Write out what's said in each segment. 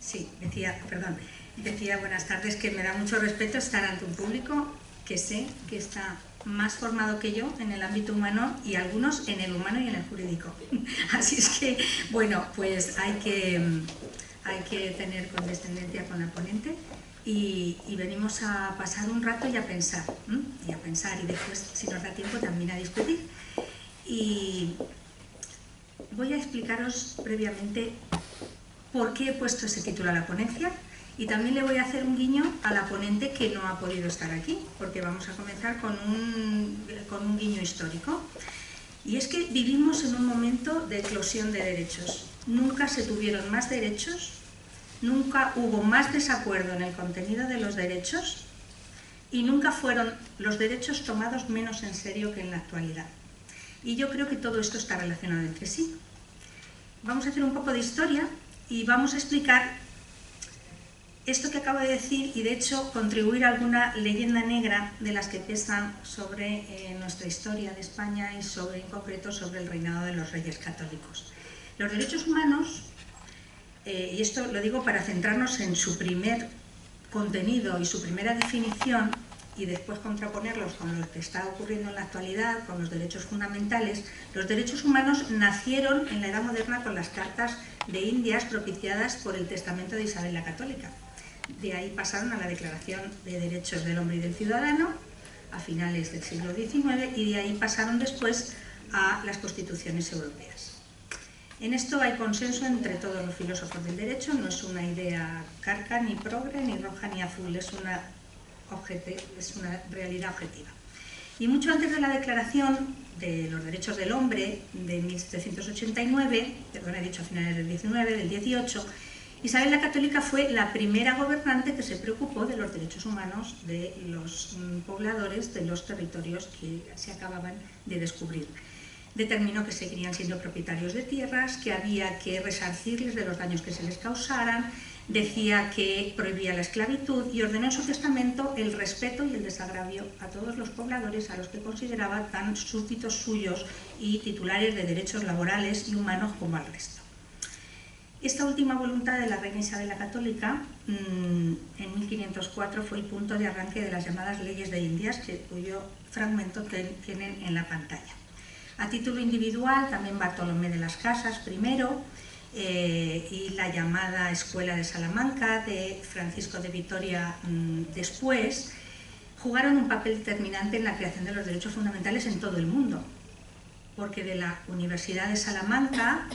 Sí, decía buenas tardes, que me da mucho respeto estar ante un público que sé que está más formado que yo en el ámbito humano y algunos en el humano y en el jurídico. Así es que, bueno, pues hay que tener condescendencia con la ponente y venimos a pasar un rato y a pensar, y después, si nos da tiempo, también a discutir. Y voy a explicaros previamente por qué he puesto ese título a la ponencia y también le voy a hacer un guiño a la ponente que no ha podido estar aquí, porque vamos a comenzar con un guiño histórico. Y es que vivimos en un momento de eclosión de derechos. Nunca se tuvieron más derechos, nunca hubo más desacuerdo en el contenido de los derechos y nunca fueron los derechos tomados menos en serio que en la actualidad. Y yo creo que todo esto está relacionado entre sí. Vamos a hacer un poco de historia y vamos a explicar esto que acabo de decir y, de hecho, contribuir a alguna leyenda negra de las que pesan sobre nuestra historia de España y en concreto sobre el reinado de los reyes católicos. Los derechos humanos, y esto lo digo para centrarnos en su primer contenido y su primera definición y después contraponerlos con lo que está ocurriendo en la actualidad, con los derechos fundamentales. Los derechos humanos nacieron en la Edad Moderna con las cartas de Indias propiciadas por el testamento de Isabel la Católica. De ahí pasaron a la Declaración de Derechos del Hombre y del Ciudadano a finales del siglo XIX y de ahí pasaron después a las constituciones europeas. En esto hay consenso entre todos los filósofos del derecho, no es una idea carca, ni progre, ni roja, ni azul, es una realidad objetiva. Y mucho antes de la Declaración de los Derechos del Hombre de 1789, he dicho a finales del 19, del 18, Isabel la Católica fue la primera gobernante que se preocupó de los derechos humanos de los pobladores de los territorios que se acababan de descubrir. Determinó que seguirían siendo propietarios de tierras, que había que resarcirles de los daños que se les causaran, decía que prohibía la esclavitud y ordenó en su testamento el respeto y el desagravio a todos los pobladores a los que consideraba tan súbditos suyos y titulares de derechos laborales y humanos como al resto. Esta última voluntad de la reina Isabel la Católica, en 1504, fue el punto de arranque de las llamadas leyes de Indias, cuyo fragmento tienen en la pantalla. A título individual, también Bartolomé de las Casas primero, y la llamada Escuela de Salamanca de Francisco de Vitoria después, jugaron un papel determinante en la creación de los derechos fundamentales en todo el mundo, porque de la Universidad de Salamanca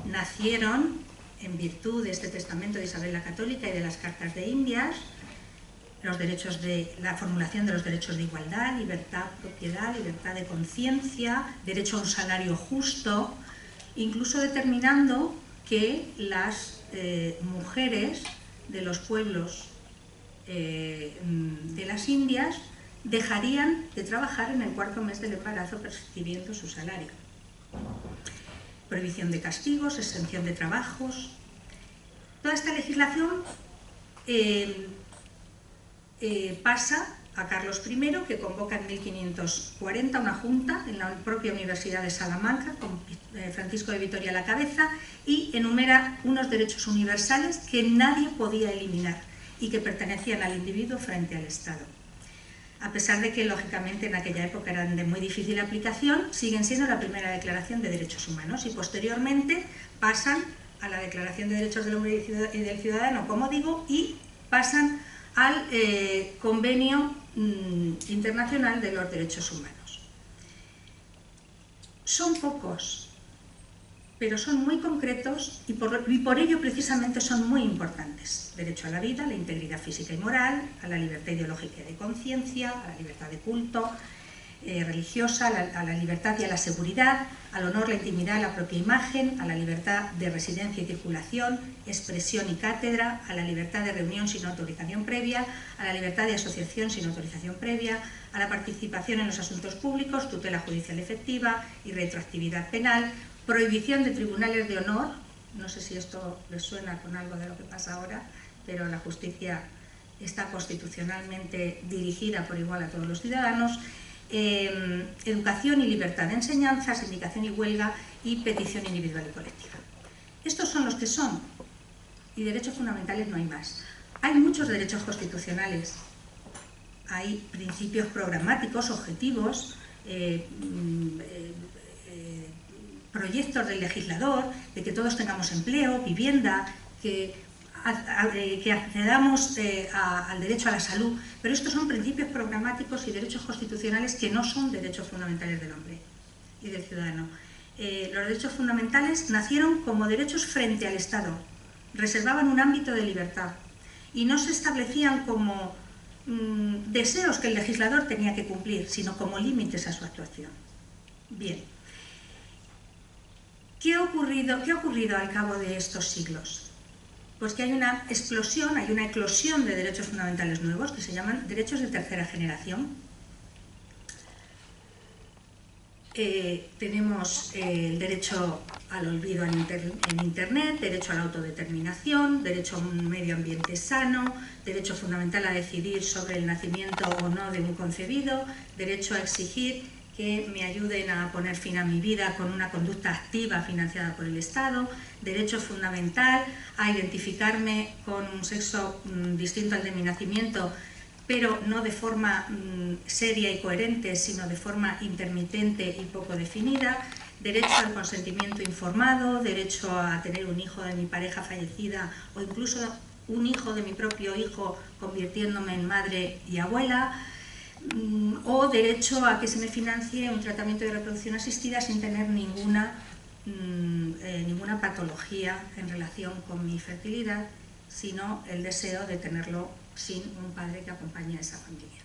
nacieron, en virtud de este testamento de Isabel la Católica y de las cartas de Indias, la formulación de los derechos de igualdad, libertad, propiedad, libertad de conciencia, derecho a un salario justo, incluso determinando que las mujeres de los pueblos de las Indias dejarían de trabajar en el cuarto mes del embarazo percibiendo su salario. Prohibición de castigos, exención de trabajos. Toda esta legislación pasa a Carlos I, que convoca en 1540 una junta en la propia Universidad de Salamanca, con Francisco de Vitoria a la cabeza, y enumera unos derechos universales que nadie podía eliminar y que pertenecían al individuo frente al Estado. A pesar de que, lógicamente, en aquella época eran de muy difícil aplicación, siguen siendo la primera declaración de derechos humanos y posteriormente pasan a la Declaración de Derechos del Hombre y del Ciudadano, como digo, y pasan al Convenio Internacional de los Derechos Humanos. Son pocos, pero son muy concretos y por ello precisamente son muy importantes. Derecho a la vida, a la integridad física y moral, a la libertad ideológica y de conciencia, a la libertad de culto religiosa, a la libertad y a la seguridad, al honor, la intimidad, la propia imagen, a la libertad de residencia y circulación, expresión y cátedra, a la libertad de reunión sin autorización previa, a la libertad de asociación sin autorización previa, a la participación en los asuntos públicos, tutela judicial efectiva y retroactividad penal, prohibición de tribunales de honor. No sé si esto les suena con algo de lo que pasa ahora, pero la justicia está constitucionalmente dirigida por igual a todos los ciudadanos. Educación y libertad de enseñanza, sindicación y huelga y petición individual y colectiva. Estos son los que son. y derechos fundamentales no hay más. Hay muchos derechos constitucionales, hay principios programáticos, objetivos, proyectos del legislador, de que todos tengamos empleo, vivienda, que accedamos al derecho a la salud, pero estos son principios programáticos y derechos constitucionales que no son derechos fundamentales del hombre y del ciudadano. Los derechos fundamentales nacieron como derechos frente al Estado, reservaban un ámbito de libertad y no se establecían como deseos que el legislador tenía que cumplir, sino como límites a su actuación. Bien, ¿qué ha ocurrido al cabo de estos siglos? Pues que hay una explosión, hay una eclosión de derechos fundamentales nuevos que se llaman derechos de tercera generación. Tenemos el derecho al olvido en Internet, derecho a la autodeterminación, derecho a un medio ambiente sano, derecho fundamental a decidir sobre el nacimiento o no de un concebido, derecho a exigir que me ayuden a poner fin a mi vida con una conducta activa financiada por el Estado, derecho fundamental a identificarme con un sexo distinto al de mi nacimiento, pero no de forma seria y coherente, sino de forma intermitente y poco definida, derecho al consentimiento informado, derecho a tener un hijo de mi pareja fallecida o incluso un hijo de mi propio hijo convirtiéndome en madre y abuela, o derecho a que se me financie un tratamiento de reproducción asistida sin tener ninguna patología en relación con mi fertilidad, sino el deseo de tenerlo sin un padre que acompañe a esa familia.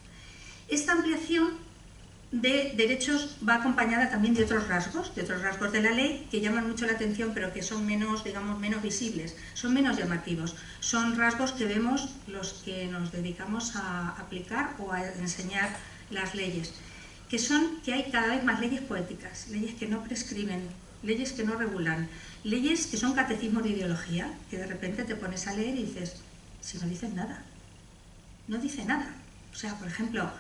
Esta ampliación de derechos va acompañada también de otros rasgos de la ley que llaman mucho la atención, pero que son menos, digamos, menos visibles, son menos llamativos. Son rasgos que vemos los que nos dedicamos a aplicar o a enseñar las leyes, que son que hay cada vez más leyes poéticas, leyes que no prescriben, leyes que no regulan, leyes que son catecismos de ideología, que de repente te pones a leer y dices, si no dicen nada, no dice nada. O sea, por ejemplo,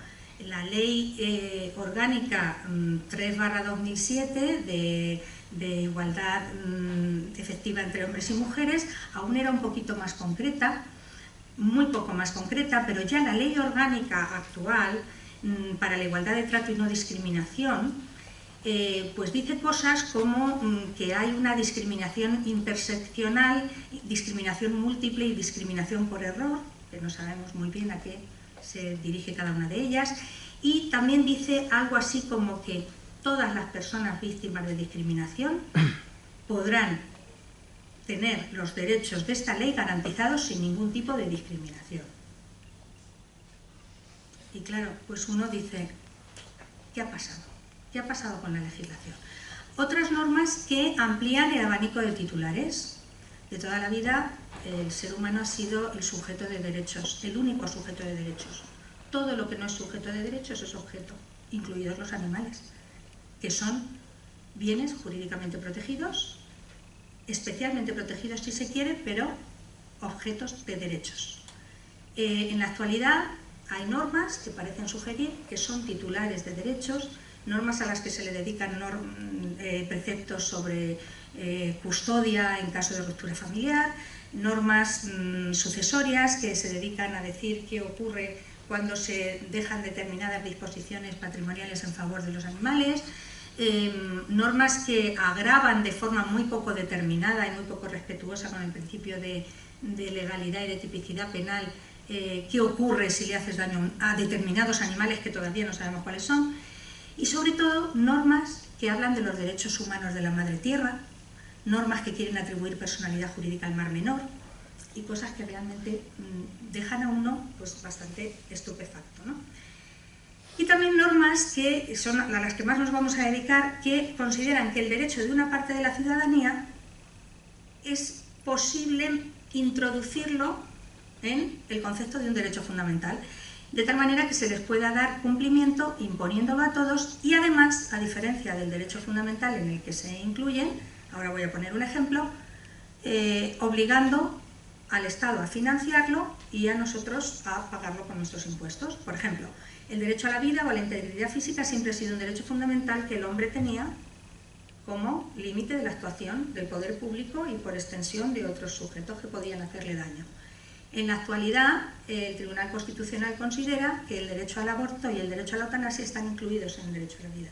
la ley orgánica 3/2007 de igualdad efectiva entre hombres y mujeres aún era un poquito más concreta, muy poco más concreta, pero ya la ley orgánica actual para la igualdad de trato y no discriminación pues dice cosas como que hay una discriminación interseccional, discriminación múltiple y discriminación por error, que no sabemos muy bien a qué se dirige cada una de ellas, y también dice algo así como que todas las personas víctimas de discriminación podrán tener los derechos de esta ley garantizados sin ningún tipo de discriminación. Y claro, pues uno dice, ¿qué ha pasado? ¿Qué ha pasado con la legislación? Otras normas que amplían el abanico de titulares. De toda la vida el ser humano ha sido el sujeto de derechos, el único sujeto de derechos. Todo lo que no es sujeto de derechos es objeto, incluidos los animales, que son bienes jurídicamente protegidos, especialmente protegidos si se quiere, pero objetos de derechos. En la actualidad hay normas que parecen sugerir que son titulares de derechos, normas a las que se le dedican preceptos sobre custodia en caso de ruptura familiar, normas sucesorias que se dedican a decir qué ocurre cuando se dejan determinadas disposiciones patrimoniales en favor de los animales, normas que agravan de forma muy poco determinada y muy poco respetuosa con el principio de legalidad y de tipicidad penal qué ocurre si le haces daño a determinados animales que todavía no sabemos cuáles son, y sobre todo normas que hablan de los derechos humanos de la madre tierra, normas que quieren atribuir personalidad jurídica al mar menor y cosas que realmente dejan a uno pues, bastante estupefacto, ¿no? Y también normas que son a las que más nos vamos a dedicar, que consideran que el derecho de una parte de la ciudadanía es posible introducirlo en el concepto de un derecho fundamental, de tal manera que se les pueda dar cumplimiento imponiéndolo a todos y además, a diferencia del derecho fundamental en el que se incluyen, ahora voy a poner un ejemplo, obligando al Estado a financiarlo y a nosotros a pagarlo con nuestros impuestos. Por ejemplo, el derecho a la vida o a la integridad física siempre ha sido un derecho fundamental que el hombre tenía como límite de la actuación del poder público y por extensión de otros sujetos que podían hacerle daño. En la actualidad, el Tribunal Constitucional considera que el derecho al aborto y el derecho a la eutanasia están incluidos en el derecho a la vida.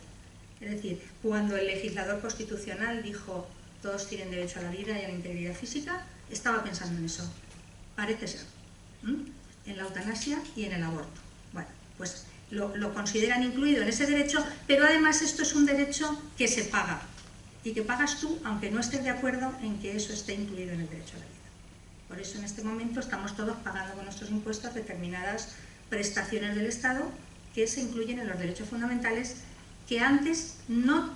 Es decir, cuando el legislador constitucional dijo todos tienen derecho a la vida y a la integridad física, estaba pensando en eso. Parece ser. En la eutanasia y en el aborto. Bueno, pues lo consideran incluido en ese derecho, pero además esto es un derecho que se paga y que pagas tú, aunque no estés de acuerdo en que eso esté incluido en el derecho a la vida. Por eso en este momento estamos todos pagando con nuestros impuestos determinadas prestaciones del Estado que se incluyen en los derechos fundamentales que antes no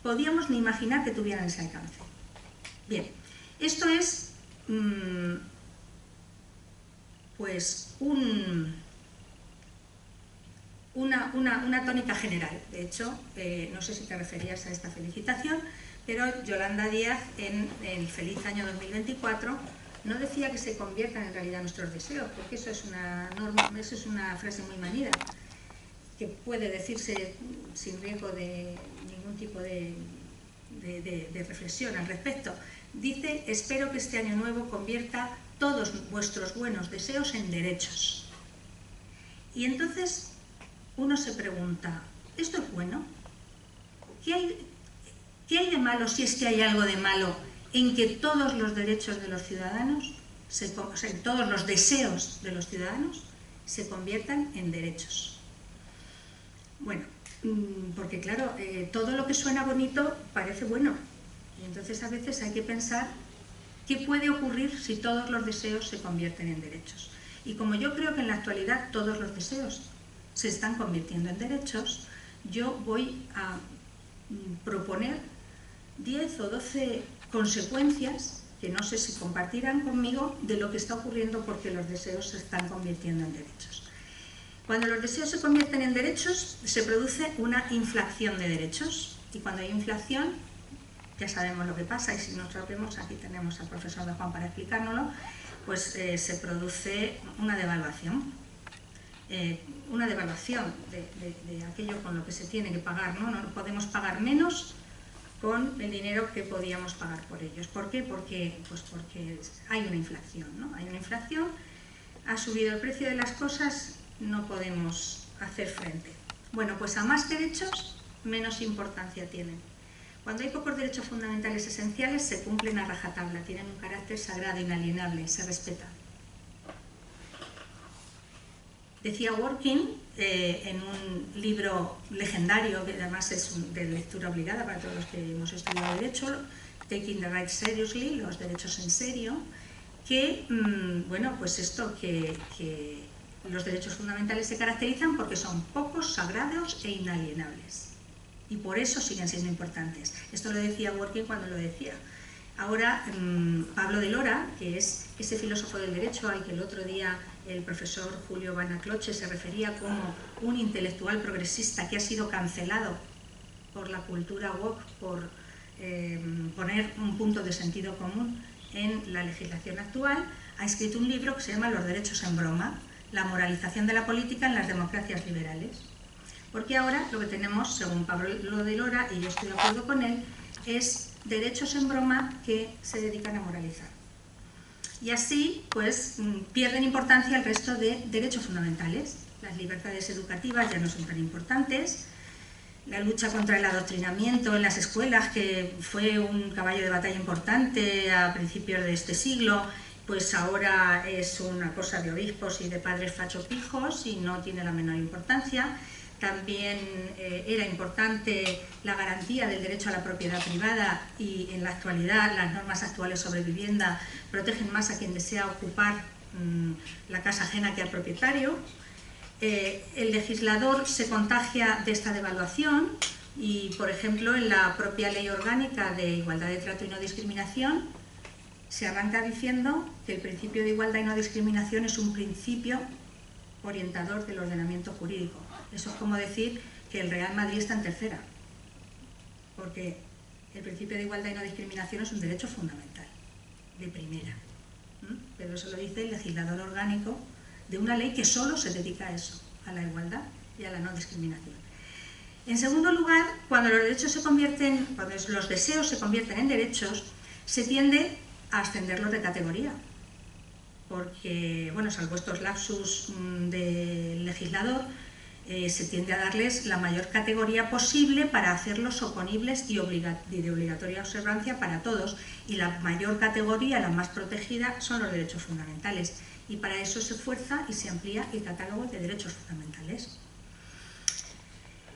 podíamos ni imaginar que tuvieran ese alcance. Bien, esto es pues una tónica general. De hecho, no sé si te referías a esta felicitación, pero Yolanda Díaz en el Feliz Año 2024 no decía que se conviertan en realidad nuestros deseos, porque eso es una norma, eso es una frase muy manida, que puede decirse sin riesgo de ningún tipo de reflexión al respecto. Dice, espero que este año nuevo convierta todos vuestros buenos deseos en derechos. Y entonces uno se pregunta, ¿esto es bueno? ¿Qué hay de malo, si es que hay algo de malo, en que todos los derechos de los ciudadanos, todos los deseos de los ciudadanos se conviertan en derechos? Bueno, porque claro, todo lo que suena bonito parece bueno. Y entonces a veces hay que pensar qué puede ocurrir si todos los deseos se convierten en derechos. Y como yo creo que en la actualidad todos los deseos se están convirtiendo en derechos, yo voy a proponer 10 o 12 consecuencias que no sé si compartirán conmigo de lo que está ocurriendo porque los deseos se están convirtiendo en derechos. Cuando los deseos se convierten en derechos, se produce una inflación de derechos. Y cuando hay inflación, ya sabemos lo que pasa, y si no sabemos, aquí tenemos al profesor de Juan para explicárnoslo, pues se produce una devaluación. Una devaluación de aquello con lo que se tiene que pagar, ¿no? No podemos pagar menos con el dinero que podíamos pagar por ellos. ¿Por qué? Porque hay una inflación, ¿no? Hay una inflación, ha subido el precio de las cosas, no podemos hacer frente. Bueno, pues a más derechos, menos importancia tienen. Cuando hay pocos derechos fundamentales esenciales, se cumplen a rajatabla, tienen un carácter sagrado, inalienable, se respetan. Decía Working en un libro legendario, que además es de lectura obligada para todos los que hemos estudiado Derecho, Taking the Rights Seriously, los derechos en serio, que, bueno, pues esto, que los derechos fundamentales se caracterizan porque son pocos, sagrados e inalienables. Y por eso siguen siendo importantes. Esto lo decía Working cuando lo decía. Ahora, Pablo de Lora, que es ese filósofo del derecho al que el otro día el profesor Julio Banacloche se refería como un intelectual progresista que ha sido cancelado por la cultura woke por poner un punto de sentido común en la legislación actual, ha escrito un libro que se llama Los derechos en broma, la moralización de la política en las democracias liberales. Porque ahora lo que tenemos, según Pablo de Lora, y yo estoy de acuerdo con él, es derechos en broma que se dedican a moralizar. Y así, pues, pierden importancia el resto de derechos fundamentales. Las libertades educativas ya no son tan importantes. La lucha contra el adoctrinamiento en las escuelas, que fue un caballo de batalla importante a principios de este siglo, pues ahora es una cosa de obispos y de padres fachopijos y no tiene la menor importancia. También era importante la garantía del derecho a la propiedad privada y en la actualidad las normas actuales sobre vivienda protegen más a quien desea ocupar la casa ajena que al propietario. El legislador se contagia de esta devaluación y, por ejemplo, en la propia Ley Orgánica de Igualdad de Trato y No Discriminación se arranca diciendo que el principio de igualdad y no discriminación es un principio orientador del ordenamiento jurídico. Eso es como decir que el Real Madrid está en tercera, porque el principio de igualdad y no discriminación es un derecho fundamental, de primera. Pero eso lo dice el legislador orgánico de una ley que solo se dedica a eso, a la igualdad y a la no discriminación. En segundo lugar, cuando los deseos se convierten en derechos, se tiende a ascenderlos de categoría. Porque, bueno, salvo estos lapsus del legislador, se tiende a darles la mayor categoría posible para hacerlos oponibles y de obligatoria observancia para todos. Y la mayor categoría, la más protegida, son los derechos fundamentales. Y para eso se fuerza y se amplía el catálogo de derechos fundamentales.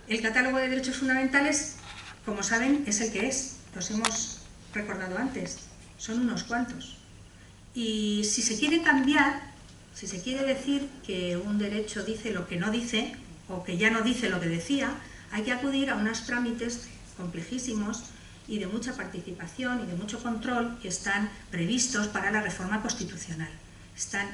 El catálogo de derechos fundamentales, como saben, es el que es. Los hemos recordado antes. Son unos cuantos. Y si se quiere cambiar, si se quiere decir que un derecho dice lo que no dice, o que ya no dice lo que decía, hay que acudir a unos trámites complejísimos y de mucha participación y de mucho control que están previstos para la reforma constitucional. Están,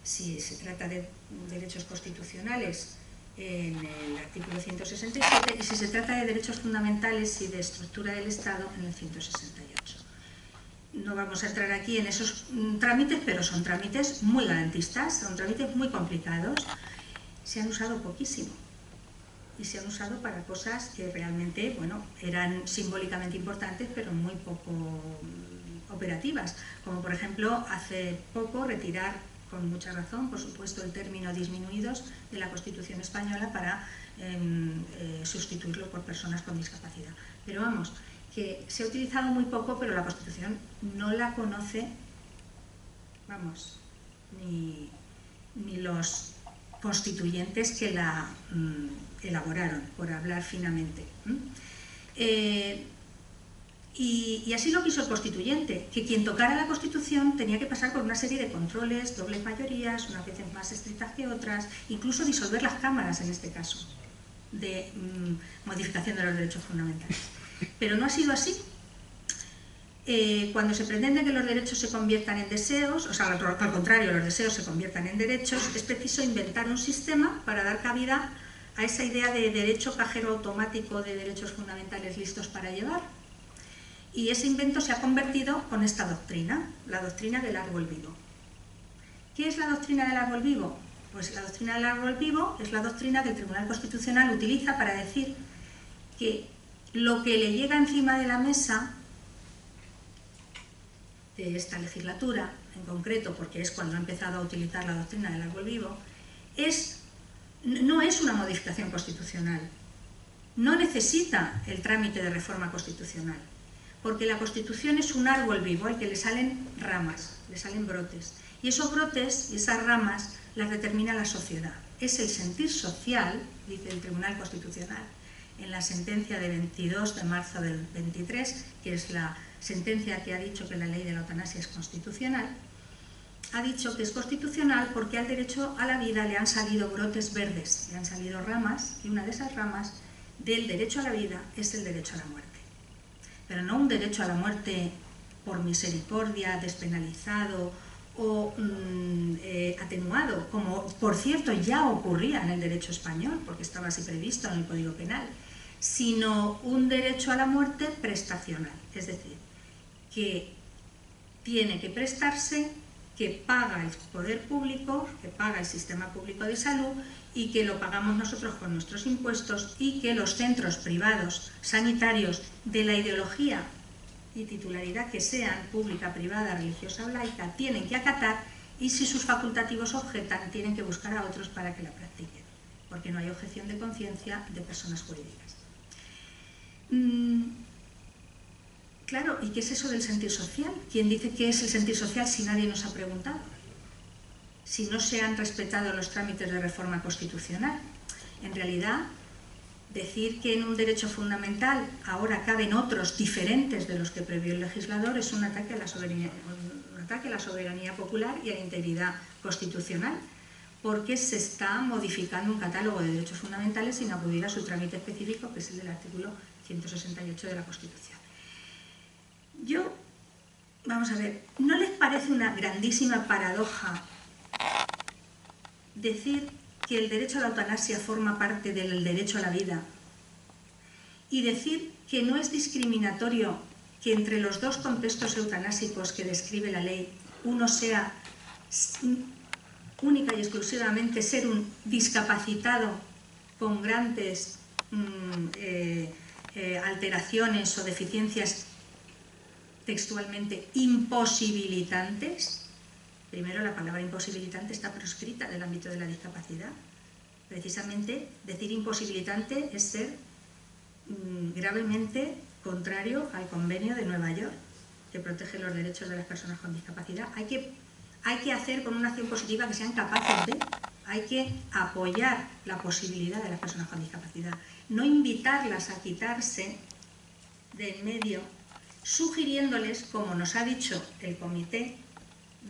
si se trata de derechos constitucionales, en el artículo 167, y si se trata de derechos fundamentales y de estructura del Estado, en el 168. No vamos a entrar aquí en esos trámites, pero son trámites muy garantistas, son trámites muy complicados. Se han usado poquísimo y se han usado para cosas que realmente, bueno, eran simbólicamente importantes, pero muy poco operativas, como por ejemplo hace poco retirar, con mucha razón, por supuesto, el término disminuidos de la Constitución española para sustituirlo por personas con discapacidad. Pero vamos, que se ha utilizado muy poco, pero la Constitución no la conoce, vamos, ni los constituyentes que la elaboraron, por hablar finamente. Y así lo quiso el constituyente, que quien tocara la Constitución tenía que pasar por una serie de controles, dobles mayorías, unas veces más estrictas que otras, incluso disolver las cámaras en este caso, de modificación de los derechos fundamentales. Pero no ha sido así. Cuando se pretende que los derechos se conviertan en deseos, o sea, al contrario, los deseos se conviertan en derechos, es preciso inventar un sistema para dar cabida a esa idea de derecho cajero automático de derechos fundamentales listos para llevar. Y ese invento se ha convertido con esta doctrina, la doctrina del árbol vivo. ¿Qué es la doctrina del árbol vivo? Pues la doctrina del árbol vivo es la doctrina que el Tribunal Constitucional utiliza para decir que lo que le llega encima de la mesa de esta legislatura, en concreto, porque es cuando ha empezado a utilizar la doctrina del árbol vivo, no es una modificación constitucional, no necesita el trámite de reforma constitucional, porque la Constitución es un árbol vivo al que le salen ramas, le salen brotes, y esos brotes y esas ramas las determina la sociedad. Es el sentir social, dice el Tribunal Constitucional, en la sentencia de 22 de marzo del 23, que es la sentencia que ha dicho que la ley de la eutanasia es constitucional, ha dicho que es constitucional porque al derecho a la vida le han salido brotes verdes, le han salido ramas, y una de esas ramas del derecho a la vida es el derecho a la muerte. Pero no un derecho a la muerte por misericordia, despenalizado o atenuado, como por cierto ya ocurría en el derecho español, porque estaba así previsto en el Código Penal, sino un derecho a la muerte prestacional, es decir, que tiene que prestarse, que paga el poder público, que paga el sistema público de salud y que lo pagamos nosotros con nuestros impuestos, y que los centros privados sanitarios de la ideología y titularidad que sean, pública, privada, religiosa o laica, tienen que acatar, y si sus facultativos objetan, tienen que buscar a otros para que la practiquen, porque no hay objeción de conciencia de personas jurídicas. Claro, ¿y qué es eso del sentir social? ¿Quién dice qué es el sentir social si nadie nos ha preguntado? Si no se han respetado los trámites de reforma constitucional. En realidad, decir que en un derecho fundamental ahora caben otros diferentes de los que previó el legislador es un ataque a la soberanía popular y a la integridad constitucional, porque se está modificando un catálogo de derechos fundamentales sin acudir a su trámite específico, que es el del artículo 168 de la Constitución. Vamos a ver, ¿no les parece una grandísima paradoja decir que el derecho a la eutanasia forma parte del derecho a la vida y decir que no es discriminatorio que entre los dos contextos eutanásicos que describe la ley, uno sea única y exclusivamente ser un discapacitado con grandes alteraciones o deficiencias textualmente imposibilitantes. Primero, la palabra imposibilitante está proscrita del ámbito de la discapacidad. Precisamente, decir imposibilitante es ser gravemente contrario al Convenio de Nueva York, que protege los derechos de las personas con discapacidad. Hay que hacer con una acción positiva que sean capaces de, hay que apoyar la posibilidad de las personas con discapacidad, no invitarlas a quitarse de en medio, sugiriéndoles, como nos ha dicho el Comité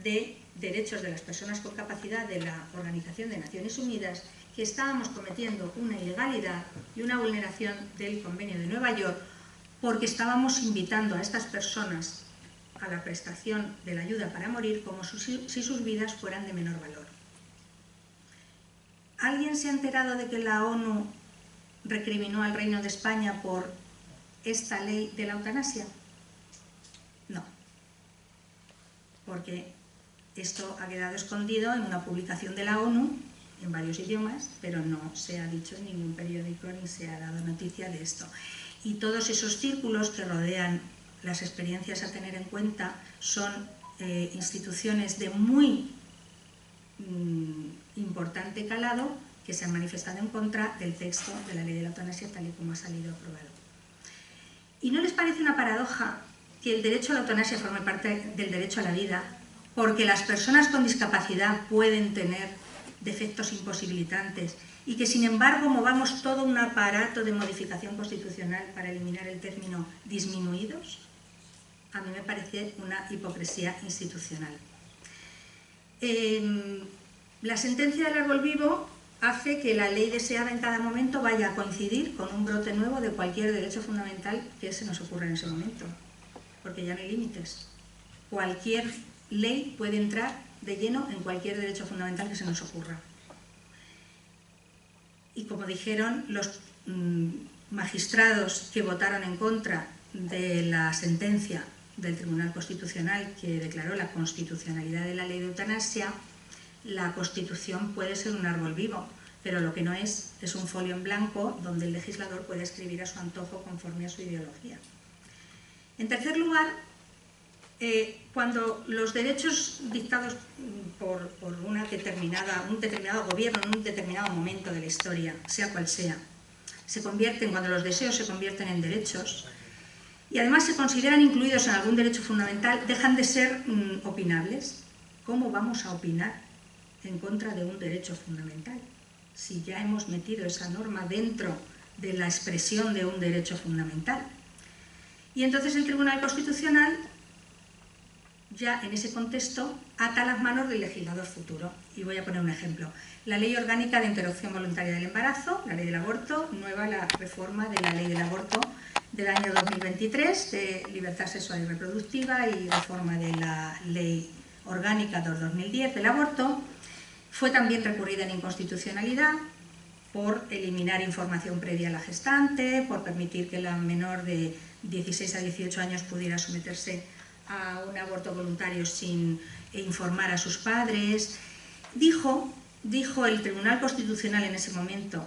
de Derechos de las Personas con Capacidad de la Organización de Naciones Unidas, que estábamos cometiendo una ilegalidad y una vulneración del Convenio de Nueva York porque estábamos invitando a estas personas a la prestación de la ayuda para morir como si sus vidas fueran de menor valor. ¿Alguien se ha enterado de que la ONU recriminó al Reino de España por esta ley de la eutanasia? No, porque esto ha quedado escondido en una publicación de la ONU en varios idiomas, pero no se ha dicho en ningún periódico ni se ha dado noticia de esto. Y todos esos círculos que rodean las experiencias a tener en cuenta son instituciones de muy importante calado que se han manifestado en contra del texto de la ley de la eutanasia tal y como ha salido aprobado. ¿Y no les parece una paradoja que el derecho a la eutanasia forme parte del derecho a la vida porque las personas con discapacidad pueden tener defectos imposibilitantes y que sin embargo movamos todo un aparato de modificación constitucional para eliminar el término disminuidos? A mí me parece una hipocresía institucional. La sentencia del árbol vivo hace que la ley deseada en cada momento vaya a coincidir con un brote nuevo de cualquier derecho fundamental que se nos ocurra en ese momento, porque ya no hay límites. Cualquier ley puede entrar de lleno en cualquier derecho fundamental que se nos ocurra. Y como dijeron los magistrados que votaron en contra de la sentencia del Tribunal Constitucional que declaró la constitucionalidad de la ley de eutanasia, la Constitución puede ser un árbol vivo, pero lo que no es un folio en blanco donde el legislador puede escribir a su antojo conforme a su ideología. En tercer lugar, cuando los derechos dictados por un determinado gobierno en un determinado momento de la historia, sea cual sea, cuando los deseos se convierten en derechos y además se consideran incluidos en algún derecho fundamental, dejan de ser opinables. ¿Cómo vamos a opinar en contra de un derecho fundamental si ya hemos metido esa norma dentro de la expresión de un derecho fundamental? Y entonces el Tribunal Constitucional, ya en ese contexto, ata las manos del legislador futuro. Y voy a poner un ejemplo. La Ley Orgánica de Interrupción Voluntaria del Embarazo, la Ley del Aborto, nueva la reforma de la Ley del Aborto del año 2023, de libertad sexual y reproductiva, y reforma de la Ley Orgánica del 2010 del aborto, fue también recurrida en inconstitucionalidad por eliminar información previa a la gestante, por permitir que la menor de 16 a 18 años pudiera someterse a un aborto voluntario sin informar a sus padres. Dijo el Tribunal Constitucional en ese momento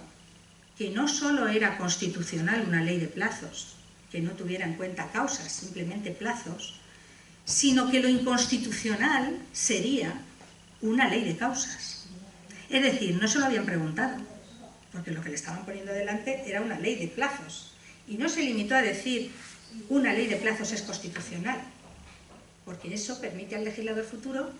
que no solo era constitucional una ley de plazos, que no tuviera en cuenta causas, simplemente plazos, sino que lo inconstitucional sería una ley de causas. Es decir, no se lo habían preguntado, porque lo que le estaban poniendo delante era una ley de plazos. Y no se limitó a decir una ley de plazos es constitucional, porque eso permite al legislador futuro,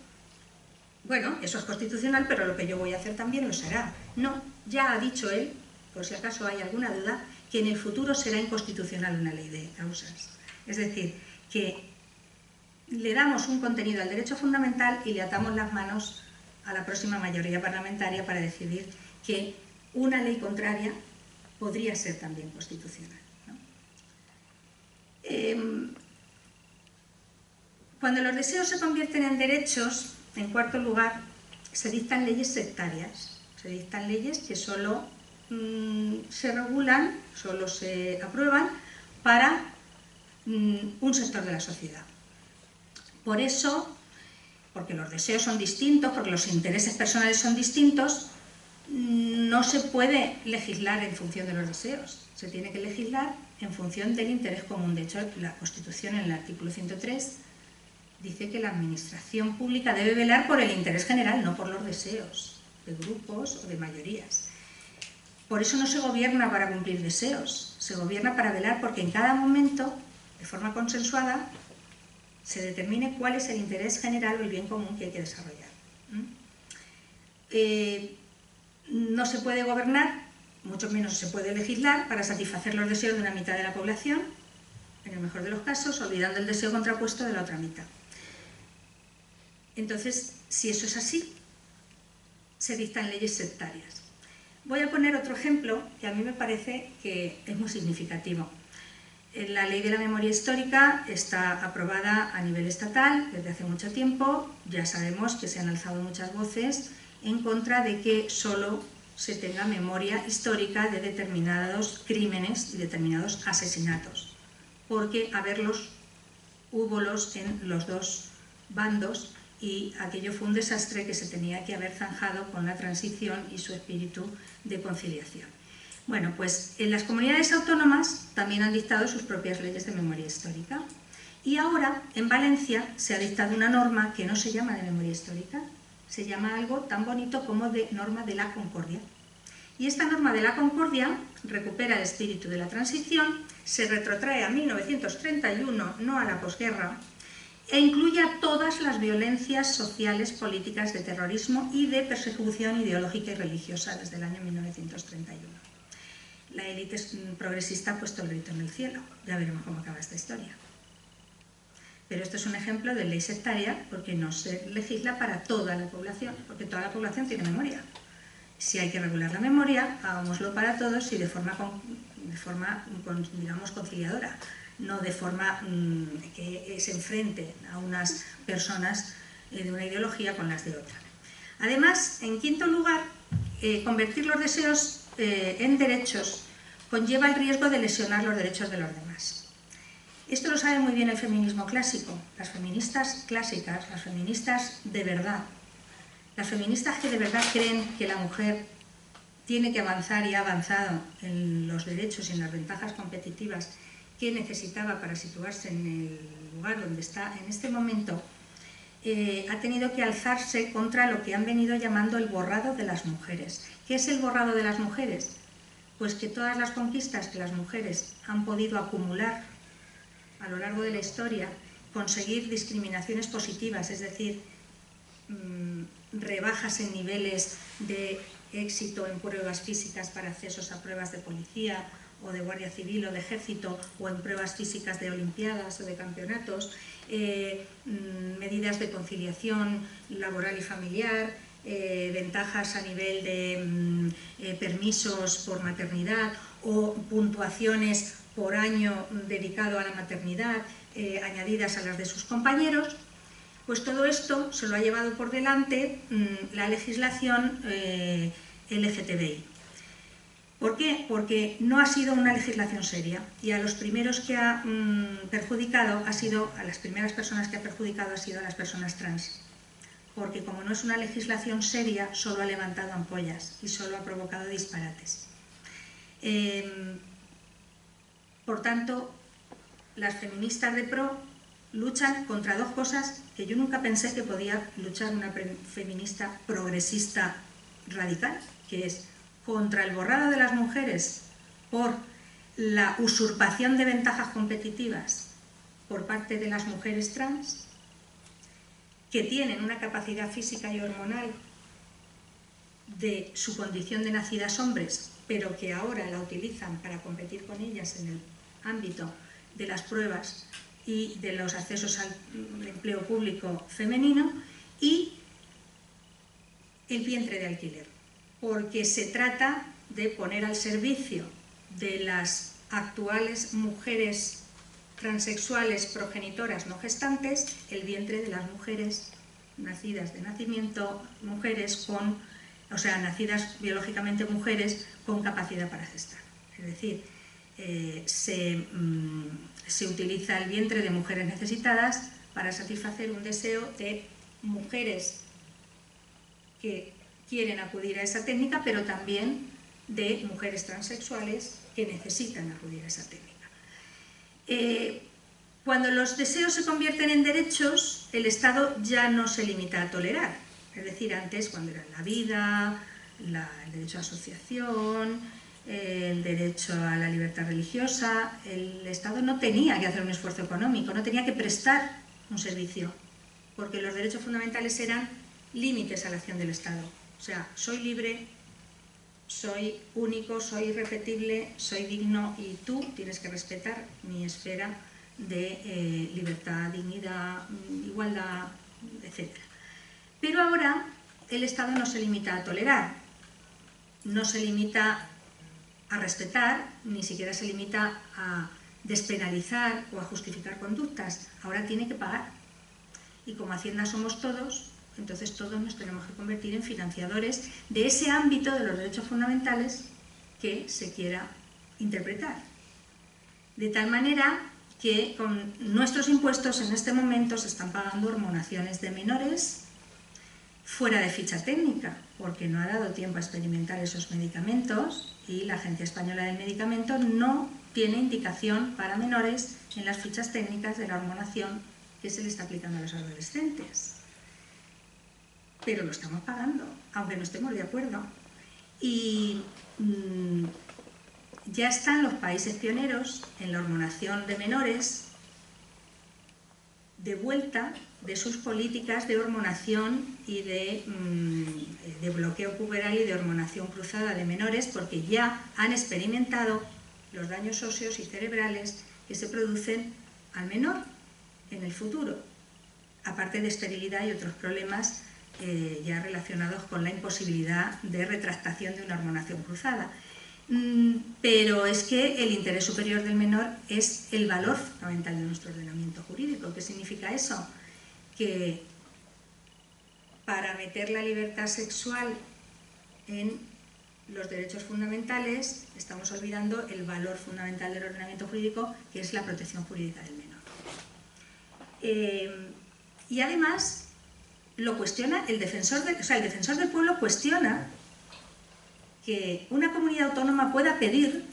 bueno, eso es constitucional, pero lo que yo voy a hacer también lo será. No, ya ha dicho él, por si acaso hay alguna duda, que en el futuro será inconstitucional una ley de causas. Es decir, que le damos un contenido al derecho fundamental y le atamos las manos a la próxima mayoría parlamentaria para decidir que una ley contraria podría ser también constitucional, ¿no? Cuando los deseos se convierten en derechos, en cuarto lugar, se dictan leyes sectarias. Se dictan leyes que solo se regulan, solo se aprueban para un sector de la sociedad. Por eso, porque los deseos son distintos, porque los intereses personales son distintos, no se puede legislar en función de los deseos, se tiene que legislar en función del interés común. De hecho, la Constitución, en el artículo 103, dice que la administración pública debe velar por el interés general, no por los deseos de grupos o de mayorías. Por eso no se gobierna para cumplir deseos, se gobierna para velar porque en cada momento, de forma consensuada, se determine cuál es el interés general o el bien común que hay que desarrollar. No se puede gobernar, mucho menos se puede legislar, para satisfacer los deseos de una mitad de la población, en el mejor de los casos, olvidando el deseo contrapuesto de la otra mitad. Entonces, si eso es así, se dictan leyes sectarias. Voy a poner otro ejemplo que a mí me parece que es muy significativo. La Ley de la Memoria Histórica está aprobada a nivel estatal desde hace mucho tiempo. Ya sabemos que se han alzado muchas voces en contra de que solo se tenga memoria histórica de determinados crímenes y determinados asesinatos, porque húbolos en los dos bandos y aquello fue un desastre que se tenía que haber zanjado con la transición y su espíritu de conciliación. Bueno, pues en las comunidades autónomas también han dictado sus propias leyes de memoria histórica y ahora en Valencia se ha dictado una norma que no se llama de memoria histórica, se llama algo tan bonito como de norma de la concordia. Y esta norma de la concordia recupera el espíritu de la transición, se retrotrae a 1931, no a la posguerra, e incluye a todas las violencias sociales, políticas, de terrorismo y de persecución ideológica y religiosa desde el año 1931. La élite progresista ha puesto el grito en el cielo. Ya veremos cómo acaba esta historia. Pero esto es un ejemplo de ley sectaria porque no se legisla para toda la población, porque toda la población tiene memoria. Si hay que regular la memoria, hagámoslo para todos y de forma digamos, conciliadora, no de forma que se enfrente a unas personas de una ideología con las de otra. Además, en quinto lugar, convertir los deseos en derechos conlleva el riesgo de lesionar los derechos de los demás. Esto lo sabe muy bien el feminismo clásico, las feministas clásicas, las feministas de verdad, las feministas que de verdad creen que la mujer tiene que avanzar y ha avanzado en los derechos y en las ventajas competitivas que necesitaba para situarse en el lugar donde está en este momento, ha tenido que alzarse contra lo que han venido llamando el borrado de las mujeres. ¿Qué es el borrado de las mujeres? Pues que todas las conquistas que las mujeres han podido acumular a lo largo de la historia, conseguir discriminaciones positivas, es decir, rebajas en niveles de éxito en pruebas físicas para accesos a pruebas de policía o de guardia civil o de ejército o en pruebas físicas de olimpiadas o de campeonatos, medidas de conciliación laboral y familiar, ventajas a nivel de permisos por maternidad o puntuaciones por año dedicado a la maternidad añadidas a las de sus compañeros. Pues todo esto se lo ha llevado por delante la legislación LGTBI. ¿Por qué? Porque no ha sido una legislación seria y a los primeros que ha perjudicado a las primeras personas que ha perjudicado ha sido a las personas trans. Porque como no es una legislación seria, solo ha levantado ampollas y solo ha provocado disparates. Por tanto, las feministas de pro luchan contra dos cosas que yo nunca pensé que podía luchar una feminista progresista radical, que es contra el borrado de las mujeres por la usurpación de ventajas competitivas por parte de las mujeres trans, que tienen una capacidad física y hormonal de su condición de nacidas hombres, pero que ahora la utilizan para competir con ellas en el ámbito de las pruebas y de los accesos al empleo público femenino, y el vientre de alquiler, porque se trata de poner al servicio de las actuales mujeres transexuales progenitoras no gestantes el vientre de las mujeres nacidas de nacimiento, nacidas biológicamente mujeres con capacidad para gestar. Es decir, se utiliza el vientre de mujeres necesitadas para satisfacer un deseo de mujeres que quieren acudir a esa técnica, pero también de mujeres transexuales que necesitan acudir a esa técnica. Cuando los deseos se convierten en derechos, el Estado ya no se limita a tolerar. Es decir, antes, cuando era la vida, el derecho a asociación, el derecho a la libertad religiosa, el Estado no tenía que hacer un esfuerzo económico, no tenía que prestar un servicio, porque los derechos fundamentales eran límites a la acción del Estado. O sea, soy libre, soy único, soy irrepetible, soy digno y tú tienes que respetar mi esfera de libertad, dignidad, igualdad, etc. Pero ahora el Estado no se limita a tolerar, no se limita a respetar, ni siquiera se limita a despenalizar o a justificar conductas, ahora tiene que pagar. Y como Hacienda somos todos, entonces todos nos tenemos que convertir en financiadores de ese ámbito de los derechos fundamentales que se quiera interpretar. De tal manera que con nuestros impuestos en este momento se están pagando hormonaciones de menores fuera de ficha técnica, porque no ha dado tiempo a experimentar esos medicamentos y la Agencia Española del Medicamento no tiene indicación para menores en las fichas técnicas de la hormonación que se le está aplicando a los adolescentes. Pero lo estamos pagando, aunque no estemos de acuerdo. Y ya están los países pioneros en la hormonación de menores de vuelta de sus políticas de hormonación y de bloqueo puberal y de hormonación cruzada de menores, porque ya han experimentado los daños óseos y cerebrales que se producen al menor en el futuro, aparte de esterilidad y otros problemas ya relacionados con la imposibilidad de retractación de una hormonación cruzada. Pero es que el interés superior del menor es el valor fundamental de nuestro ordenamiento jurídico. ¿Qué significa eso? Que para meter la libertad sexual en los derechos fundamentales estamos olvidando el valor fundamental del ordenamiento jurídico, que es la protección jurídica del menor. Y además lo cuestiona el defensor del pueblo cuestiona que una comunidad autónoma pueda pedir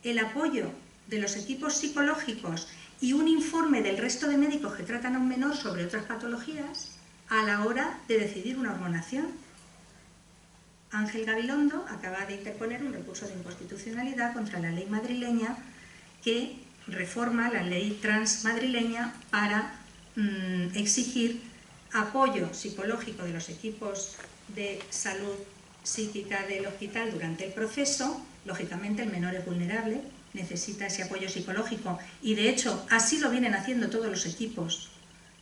el apoyo de los equipos psicológicos y un informe del resto de médicos que tratan a un menor sobre otras patologías a la hora de decidir una hormonación. Ángel Gabilondo acaba de interponer un recurso de inconstitucionalidad contra la ley madrileña que reforma la ley trans madrileña para exigir apoyo psicológico de los equipos de salud psíquica del hospital durante el proceso. Lógicamente el menor es vulnerable, necesita ese apoyo psicológico y de hecho así lo vienen haciendo todos los equipos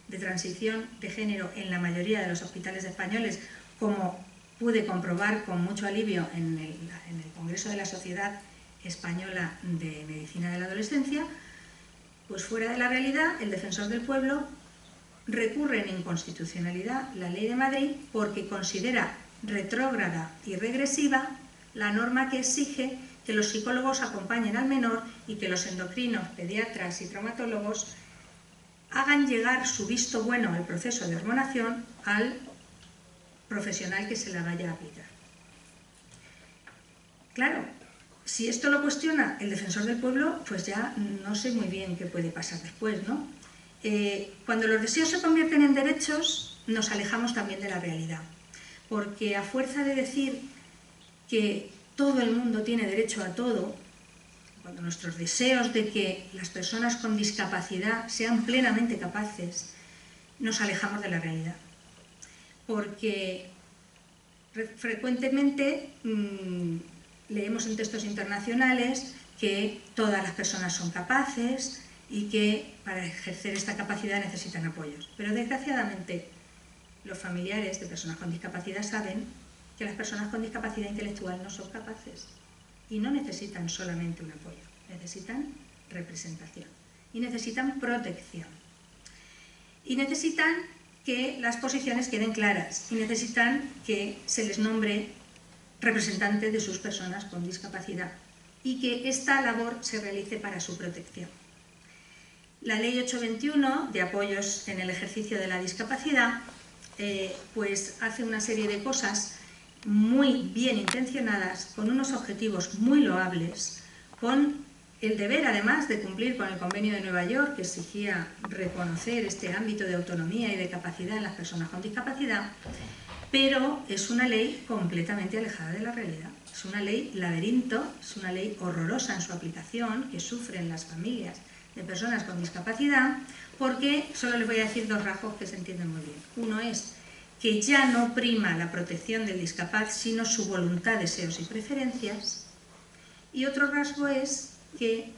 de transición de género en la mayoría de los hospitales españoles, como pude comprobar con mucho alivio en el Congreso de la Sociedad Española de Medicina de la Adolescencia. Pues fuera de la realidad, el defensor del pueblo recurre en inconstitucionalidad la ley de Madrid porque considera retrógrada y regresiva la norma que exige que los psicólogos acompañen al menor y que los endocrinos, pediatras y traumatólogos hagan llegar su visto bueno al proceso de hormonación al profesional que se la vaya a aplicar. Claro, si esto lo cuestiona el defensor del pueblo, pues ya no sé muy bien qué puede pasar después, ¿no? Cuando los deseos se convierten en derechos, nos alejamos también de la realidad, porque a fuerza de decir que todo el mundo tiene derecho a todo, cuando nuestros deseos de que las personas con discapacidad sean plenamente capaces, nos alejamos de la realidad. Porque frecuentemente leemos en textos internacionales que todas las personas son capaces y que para ejercer esta capacidad necesitan apoyos. Pero desgraciadamente los familiares de personas con discapacidad saben que las personas con discapacidad intelectual no son capaces y no necesitan solamente un apoyo, necesitan representación y necesitan protección y necesitan que las posiciones queden claras y necesitan que se les nombre representante de sus personas con discapacidad y que esta labor se realice para su protección. La Ley 821 de apoyos en el ejercicio de la discapacidad pues hace una serie de cosas muy bien intencionadas, con unos objetivos muy loables, con el deber, además, de cumplir con el Convenio de Nueva York, que exigía reconocer este ámbito de autonomía y de capacidad en las personas con discapacidad, pero es una ley completamente alejada de la realidad. Es una ley laberinto, es una ley horrorosa en su aplicación, que sufren las familias de personas con discapacidad, porque solo les voy a decir dos rasgos que se entienden muy bien. Uno es que ya no prima la protección del discapaz, sino su voluntad, deseos y preferencias. Y otro rasgo es que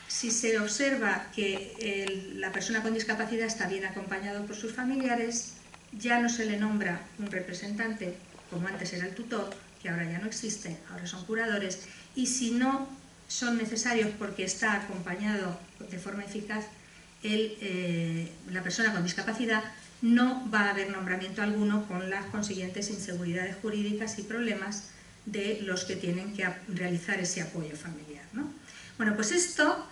si se observa que la persona con discapacidad está bien acompañado por sus familiares, ya no se le nombra un representante, como antes era el tutor, que ahora ya no existe, ahora son curadores, y si no son necesarios porque está acompañado de forma eficaz la persona con discapacidad, no va a haber nombramiento alguno, con las consiguientes inseguridades jurídicas y problemas de los que tienen que realizar ese apoyo familiar, ¿no? Bueno, pues esto,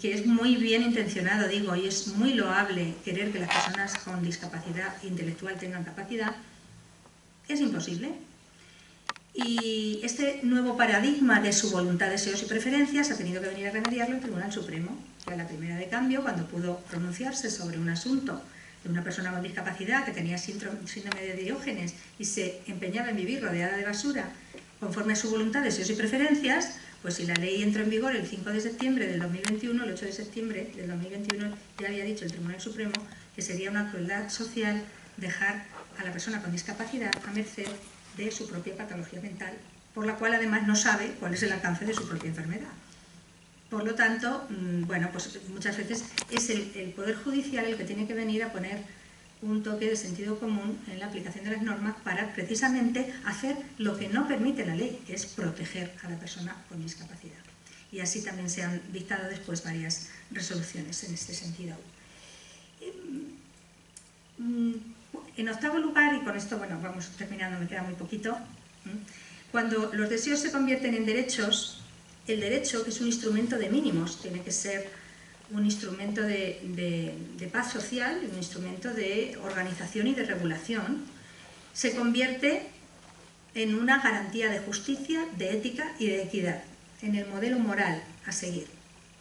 que es muy bien intencionado, digo, y es muy loable querer que las personas con discapacidad intelectual tengan capacidad, es imposible. Y este nuevo paradigma de su voluntad, deseos y preferencias ha tenido que venir a remediarlo el Tribunal Supremo, que a la primera de cambio, cuando pudo pronunciarse sobre un asunto de una persona con discapacidad que tenía síndrome de Diógenes y se empeñaba en vivir rodeada de basura conforme a su voluntad, deseos y preferencias, pues si la ley entró en vigor el 5 de septiembre del 2021, el 8 de septiembre del 2021 ya había dicho el Tribunal Supremo que sería una crueldad social dejar a la persona con discapacidad a merced de su propia patología mental, por la cual además no sabe cuál es el alcance de su propia enfermedad. Por lo tanto, bueno, pues muchas veces es el Poder Judicial el que tiene que venir a poner un toque de sentido común en la aplicación de las normas para precisamente hacer lo que no permite la ley, que es proteger a la persona con discapacidad. Y así también se han dictado después varias resoluciones en este sentido. En octavo lugar, y con esto, bueno, vamos terminando, me queda muy poquito, cuando los deseos se convierten en derechos, el derecho, que es un instrumento de mínimos, tiene que ser un instrumento de paz social, un instrumento de organización y de regulación, se convierte en una garantía de justicia, de ética y de equidad, en el modelo moral a seguir.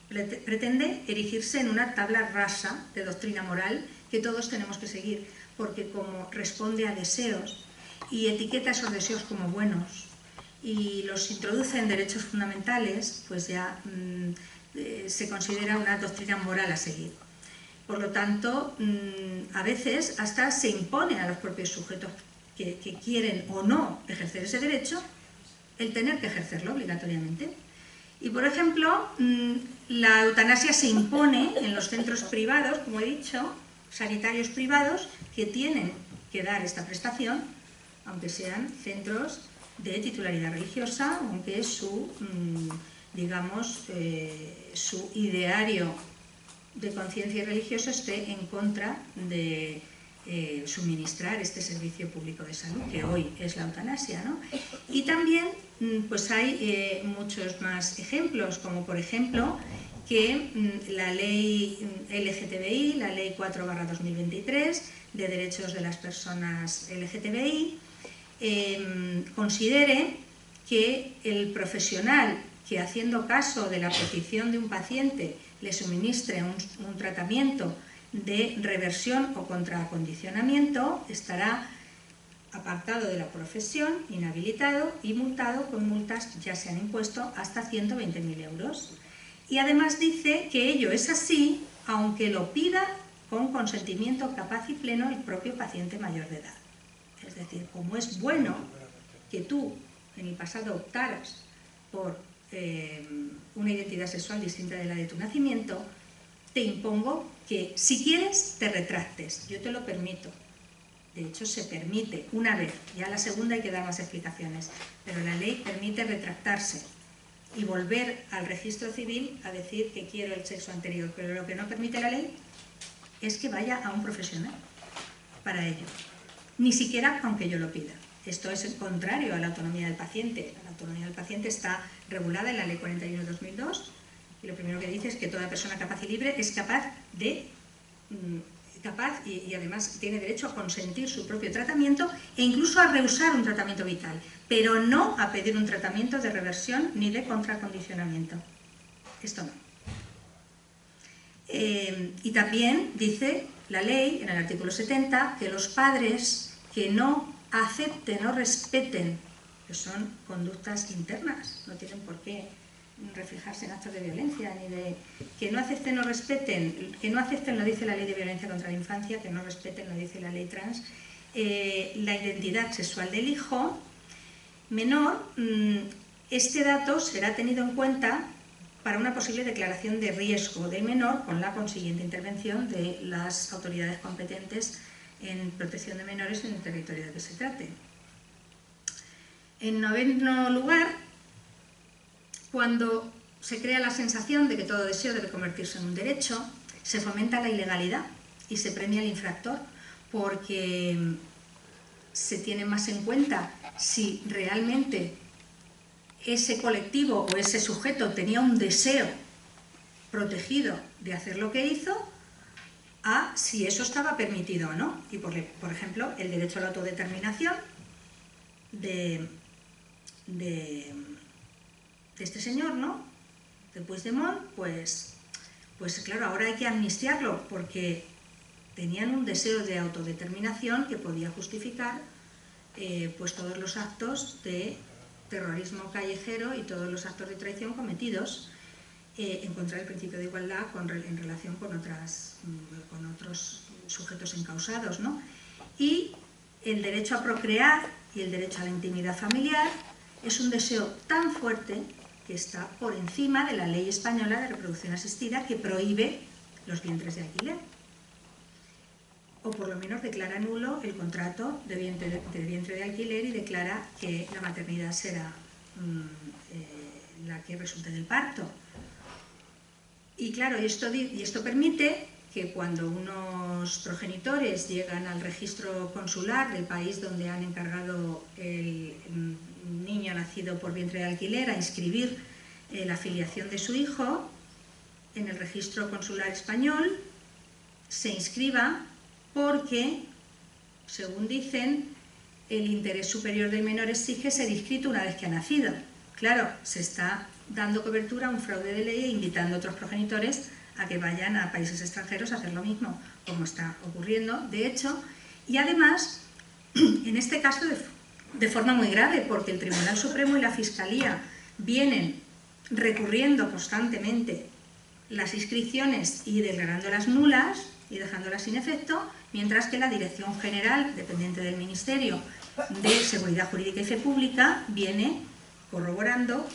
Pretende erigirse en una tabla rasa de doctrina moral que todos tenemos que seguir, porque como responde a deseos y etiqueta esos deseos como buenos y los introduce en derechos fundamentales, pues ya se considera una doctrina moral a seguir. Por lo tanto, a veces hasta se impone a los propios sujetos que quieren o no ejercer ese derecho el tener que ejercerlo obligatoriamente. Y, por ejemplo, la eutanasia se impone en los centros privados, como he dicho, sanitarios privados, que tienen que dar esta prestación, aunque sean centros de titularidad religiosa, aunque su, digamos, su ideario de conciencia y religioso esté en contra de suministrar este servicio público de salud, que hoy es la eutanasia, ¿no? Y también pues hay muchos más ejemplos, como por ejemplo que la ley LGTBI, la ley 4/2023 de derechos de las personas LGTBI, considere que el profesional que, haciendo caso de la petición de un paciente, le suministre un tratamiento de reversión o contraacondicionamiento, estará apartado de la profesión, inhabilitado y multado con multas, ya se han impuesto, hasta 120.000 euros. Y además dice que ello es así, aunque lo pida con consentimiento capaz y pleno el propio paciente mayor de edad. Es decir, como es bueno que tú en el pasado optaras por una identidad sexual distinta de la de tu nacimiento, te impongo que si quieres te retractes, yo te lo permito. De hecho, se permite una vez, ya la segunda hay que dar más explicaciones, pero la ley permite retractarse y volver al registro civil a decir que quiero el sexo anterior, pero lo que no permite la ley es que vaya a un profesional para ello, ni siquiera aunque yo lo pida. Esto es el contrario a la autonomía del paciente. La autonomía del paciente está regulada en la Ley 41/2002 y lo primero que dice es que toda persona capaz y libre es capaz de capaz y además tiene derecho a consentir su propio tratamiento e incluso a rehusar un tratamiento vital, pero no a pedir un tratamiento de reversión ni de contracondicionamiento. Esto no. Y también dice la ley, en el artículo 70, que los padres que no acepten o respeten, que son conductas internas, no tienen por qué reflejarse en actos de violencia, ni de que no acepten o respeten, que no acepten, lo dice la ley de violencia contra la infancia, que no respeten, lo dice la ley trans, la identidad sexual del hijo menor. Este dato será tenido en cuenta para una posible declaración de riesgo del menor con la consiguiente intervención de las autoridades competentes en protección de menores en el territorio de que se trate. En noveno lugar, cuando se crea la sensación de que todo deseo debe convertirse en un derecho, se fomenta la ilegalidad y se premia al infractor, porque se tiene más en cuenta si realmente ese colectivo o ese sujeto tenía un deseo protegido de hacer lo que hizo, a si eso estaba permitido o no. Y por ejemplo, el derecho a la autodeterminación de este señor, ¿no?, de Puigdemont, pues claro, ahora hay que amnistiarlo porque tenían un deseo de autodeterminación que podía justificar pues todos los actos de terrorismo callejero y todos los actos de traición cometidos en contra del principio de igualdad en relación con otros sujetos encausados, ¿no? Y el derecho a procrear y el derecho a la intimidad familiar es un deseo tan fuerte que está por encima de la ley española de reproducción asistida, que prohíbe los vientres de alquiler, o por lo menos declara nulo el contrato de vientre de alquiler y declara que la maternidad será la que resulte del parto. Y claro, esto permite que cuando unos progenitores llegan al registro consular del país donde han encargado el niño nacido por vientre de alquiler a inscribir la filiación de su hijo, en el registro consular español se inscriba porque, según dicen, el interés superior del menor exige ser inscrito una vez que ha nacido. Claro, se está dando cobertura a un fraude de ley e invitando a otros progenitores a que vayan a países extranjeros a hacer lo mismo, como está ocurriendo, de hecho, y además, en este caso de forma muy grave, porque el Tribunal Supremo y la Fiscalía vienen recurriendo constantemente las inscripciones y declarándolas nulas y dejándolas sin efecto, mientras que la Dirección General, dependiente del Ministerio de Seguridad Jurídica y Fe Pública, viene corroborando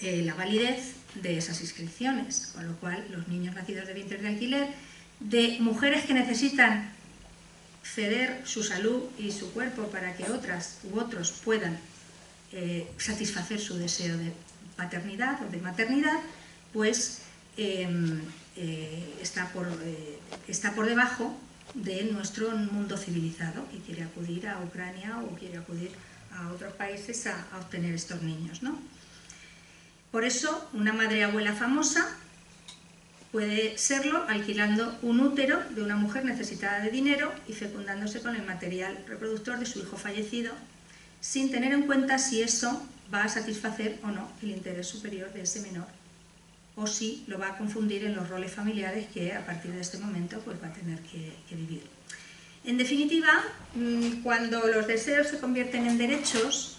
la validez de esas inscripciones, con lo cual los niños nacidos de vientres de alquiler, de mujeres que necesitan ceder su salud y su cuerpo para que otras u otros puedan satisfacer su deseo de paternidad o de maternidad, pues está por debajo de nuestro mundo civilizado y quiere acudir a Ucrania o quiere acudir a otros países a obtener estos niños, ¿no? Por eso, una madre abuela famosa puede serlo alquilando un útero de una mujer necesitada de dinero y fecundándose con el material reproductor de su hijo fallecido, sin tener en cuenta si eso va a satisfacer o no el interés superior de ese menor, o si lo va a confundir en los roles familiares que a partir de este momento pues va a tener que vivir. En definitiva, cuando los deseos se convierten en derechos,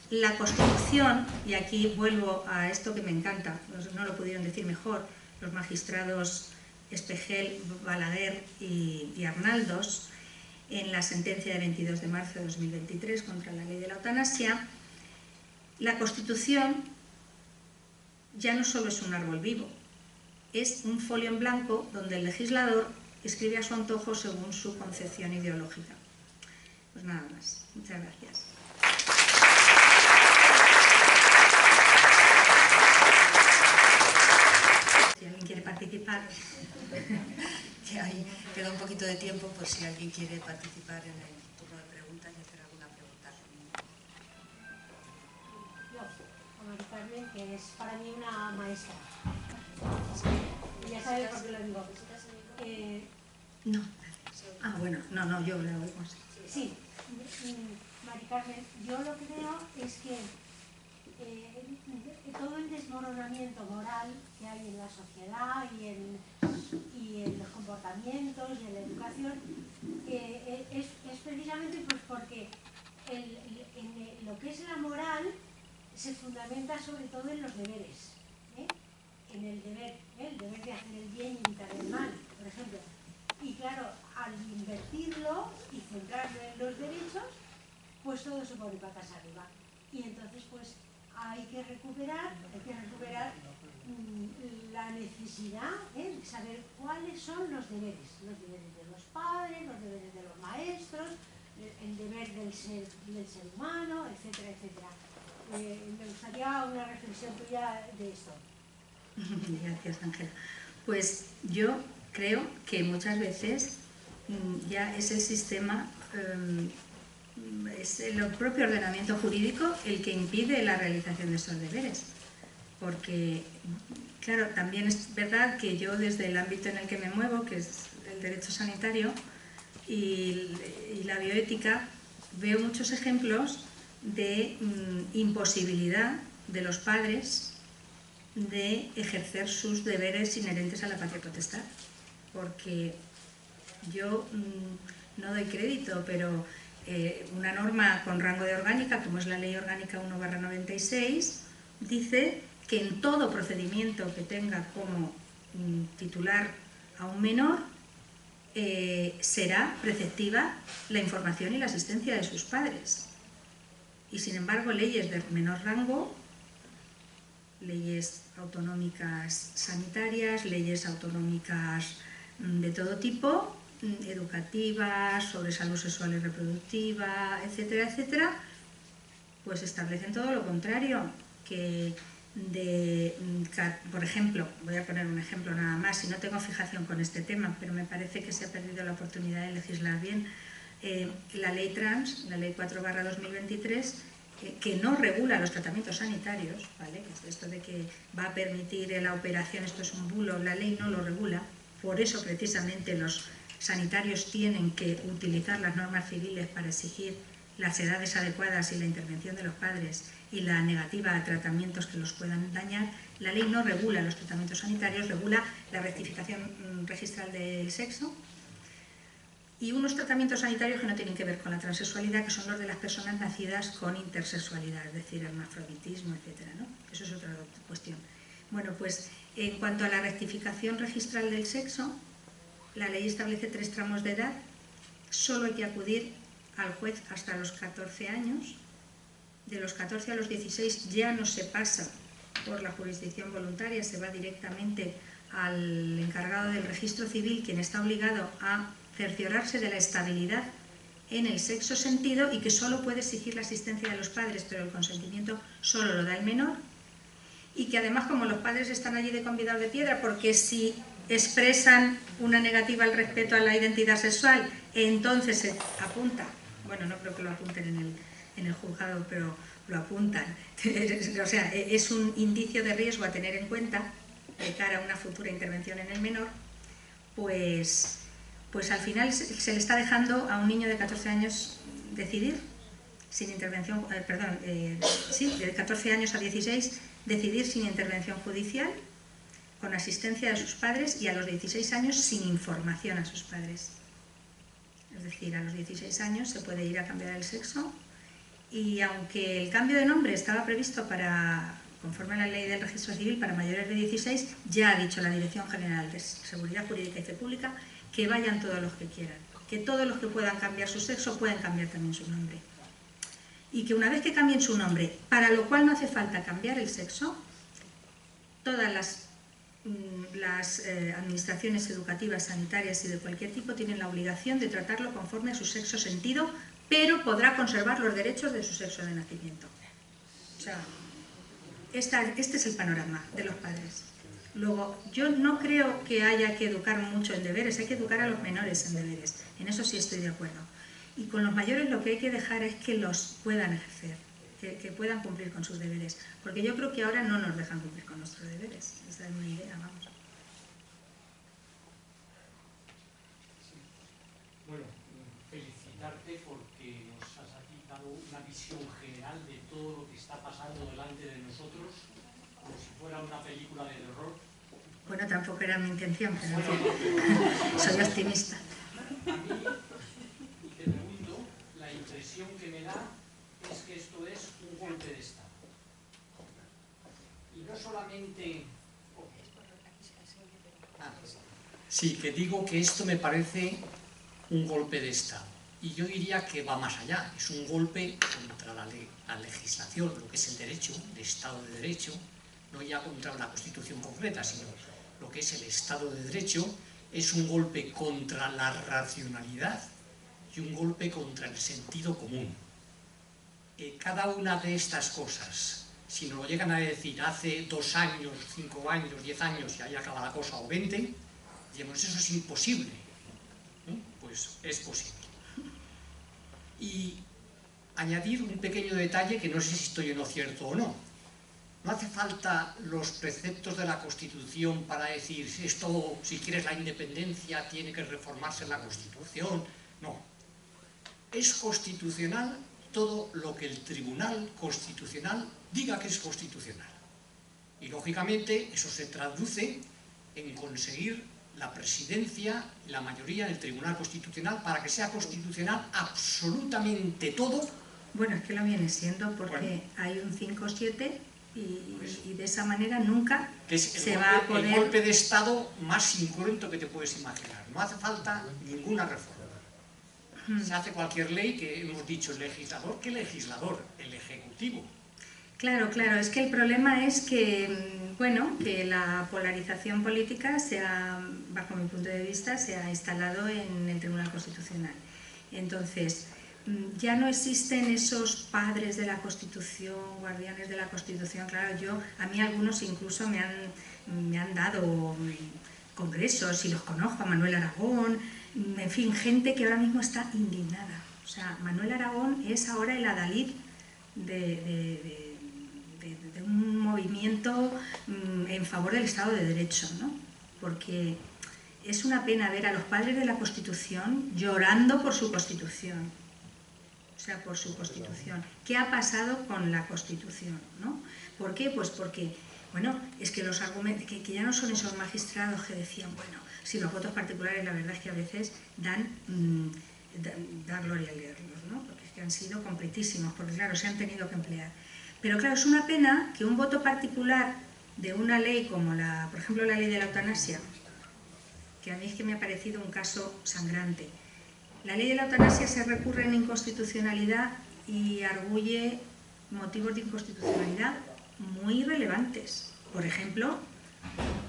la Constitución, y aquí vuelvo a esto que me encanta, no lo pudieron decir mejor los magistrados Espejel, Balaguer y Arnaldos, en la sentencia de 22 de marzo de 2023 contra la ley de la eutanasia, la Constitución ya no solo es un árbol vivo, es un folio en blanco donde el legislador escribe a su antojo según su concepción ideológica. Pues nada más. Muchas gracias. Si alguien quiere participar, que ahí queda un poquito de tiempo por si alguien quiere participar en el turno de preguntas y hacer alguna pregunta. Yo, a Mari Carmen, que es para mí una maestra. Y ya sabéis por qué lo digo. No. Ah, bueno, no, yo le oigo así. Sí, Mari Carmen, yo lo que veo es que todo el desmoronamiento moral que hay en la sociedad y en los comportamientos y en la educación es precisamente pues porque en lo que es la moral se fundamenta sobre todo en los deberes, en el deber de hacer el bien y evitar el mal, por ejemplo. Y claro, al invertirlo y centrarlo en los derechos, pues todo se pone patas arriba. Y entonces pues hay que recuperar la necesidad de saber cuáles son los deberes de los padres, los deberes de los maestros, el deber del ser humano, etcétera, etcétera. Me gustaría una reflexión tuya de esto. Gracias, Ángela. Pues yo creo que muchas veces ya es el sistema, es el propio ordenamiento jurídico el que impide la realización de estos deberes. Porque, claro, también es verdad que yo desde el ámbito en el que me muevo, que es el derecho sanitario y la bioética, veo muchos ejemplos de imposibilidad de los padres de ejercer sus deberes inherentes a la patria potestad, porque yo no doy crédito, pero una norma con rango de orgánica, como es la Ley Orgánica 1/96, dice que en todo procedimiento que tenga como titular a un menor será preceptiva la información y la asistencia de sus padres. Y sin embargo, leyes de menor rango, leyes autonómicas sanitarias, leyes autonómicas de todo tipo, educativas, sobre salud sexual y reproductiva, etcétera, etcétera, pues establecen todo lo contrario, que por ejemplo, voy a poner un ejemplo nada más, y no tengo fijación con este tema, pero me parece que se ha perdido la oportunidad de legislar bien, la ley trans, la ley 4/2023, que no regula los tratamientos sanitarios, ¿vale? Esto de que va a permitir la operación, esto es un bulo, la ley no lo regula, por eso precisamente los sanitarios tienen que utilizar las normas civiles para exigir las edades adecuadas y la intervención de los padres y la negativa a tratamientos que los puedan dañar. La ley no regula los tratamientos sanitarios, regula la rectificación registral del sexo y unos tratamientos sanitarios que no tienen que ver con la transexualidad, que son los de las personas nacidas con intersexualidad, es decir, hermafroditismo, etc., ¿no? Eso es otra cuestión. Bueno, pues en cuanto a la rectificación registral del sexo, la ley establece 3 tramos de edad, solo hay que acudir al juez hasta los 14 años, de los 14 a los 16 ya no se pasa por la jurisdicción voluntaria, se va directamente al encargado del registro civil, quien está obligado a cerciorarse de la estabilidad en el sexo sentido y que solo puede exigir la asistencia de los padres, pero el consentimiento solo lo da el menor, y que además, como los padres están allí de convidados de piedra, porque si expresan una negativa al respeto a la identidad sexual, entonces se apunta, bueno, no creo que lo apunten en el juzgado, pero lo apuntan, o sea, es un indicio de riesgo a tener en cuenta de cara a una futura intervención en el menor, pues al final se le está dejando a un niño de 14 años decidir, sin intervención, de 14 años a 16, decidir sin intervención judicial, con asistencia de sus padres, y a los 16 años sin información a sus padres. Es decir, a los 16 años se puede ir a cambiar el sexo, y aunque el cambio de nombre estaba previsto conforme a la ley del registro civil para mayores de 16, ya ha dicho la Dirección General de Seguridad Jurídica y Fe Pública que vayan todos los que quieran, que todos los que puedan cambiar su sexo pueden cambiar también su nombre. Y que una vez que cambien su nombre, para lo cual no hace falta cambiar el sexo, todas las administraciones educativas, sanitarias y de cualquier tipo tienen la obligación de tratarlo conforme a su sexo sentido, pero podrá conservar los derechos de su sexo de nacimiento. O sea, este es el panorama de los padres. Luego, yo no creo que haya que educar mucho en deberes, hay que educar a los menores en deberes, en eso sí estoy de acuerdo. Y con los mayores lo que hay que dejar es que los puedan ejercer, que puedan cumplir con sus deberes, porque yo creo que ahora no nos dejan cumplir con nuestros deberes, esa es mi idea, vamos. Bueno, felicitarte porque nos has aquí dado una visión general de todo lo que está pasando delante de nosotros, como si fuera una película de terror. Bueno, tampoco era mi intención, pero Bueno, soy optimista. A mí, y te pregunto, la impresión que me da es que esto es un golpe de Estado. Y no solamente... Sí, que digo que esto me parece un golpe de Estado. Y yo diría que va más allá. Es un golpe contra la legislación, lo que es el derecho, el Estado de Derecho, no ya contra una Constitución concreta, sino lo que es el Estado de Derecho. Es un golpe contra la racionalidad y un golpe contra el sentido común. Cada una de estas cosas, si nos lo llegan a decir hace 2 años, 5 años, 10 años, y ahí acaba la cosa, o 20, digamos, eso es imposible. Pues es posible. Y añadir un pequeño detalle que no sé si estoy en lo cierto o no. No hace falta los preceptos de la Constitución para decir esto, si quieres la independencia, tiene que reformarse la Constitución. No. Es constitucional todo lo que el Tribunal Constitucional diga que es constitucional. Y lógicamente eso se traduce en conseguir la presidencia y la mayoría del Tribunal Constitucional para que sea constitucional absolutamente todo. Bueno, es que lo viene siendo porque hay un 5-7 y de esa manera nunca se va a poder... El golpe de Estado más incruento que te puedes imaginar. No hace falta ninguna reforma. Se hace cualquier ley que hemos dicho el legislador. ¿Qué legislador? El Ejecutivo. Claro, claro. Es que el problema es que, bueno, que la polarización política bajo mi punto de vista, se ha instalado en el Tribunal Constitucional. Entonces, ya no existen esos padres de la Constitución, guardianes de la Constitución. Claro, a mí algunos incluso me han dado congresos y los conozco, a Manuel Aragón, en fin, gente que ahora mismo está indignada. O sea, Manuel Aragón es ahora el adalid de un movimiento en favor del Estado de Derecho, ¿no? Porque es una pena ver a los padres de la Constitución llorando por su Constitución. O sea, por su Constitución. ¿Qué ha pasado con la Constitución, ¿no? ¿Por qué? Pues porque, bueno, es que los argumentos, que ya no son esos magistrados que decían, bueno, si los votos particulares, la verdad es que a veces da gloria al leerlos, ¿no? Porque es que han sido completísimos, porque claro, se han tenido que emplear. Pero claro, es una pena que un voto particular de una ley como por ejemplo, la ley de la eutanasia, que a mí es que me ha parecido un caso sangrante. La ley de la eutanasia se recurre en inconstitucionalidad y arguye motivos de inconstitucionalidad muy relevantes. Por ejemplo,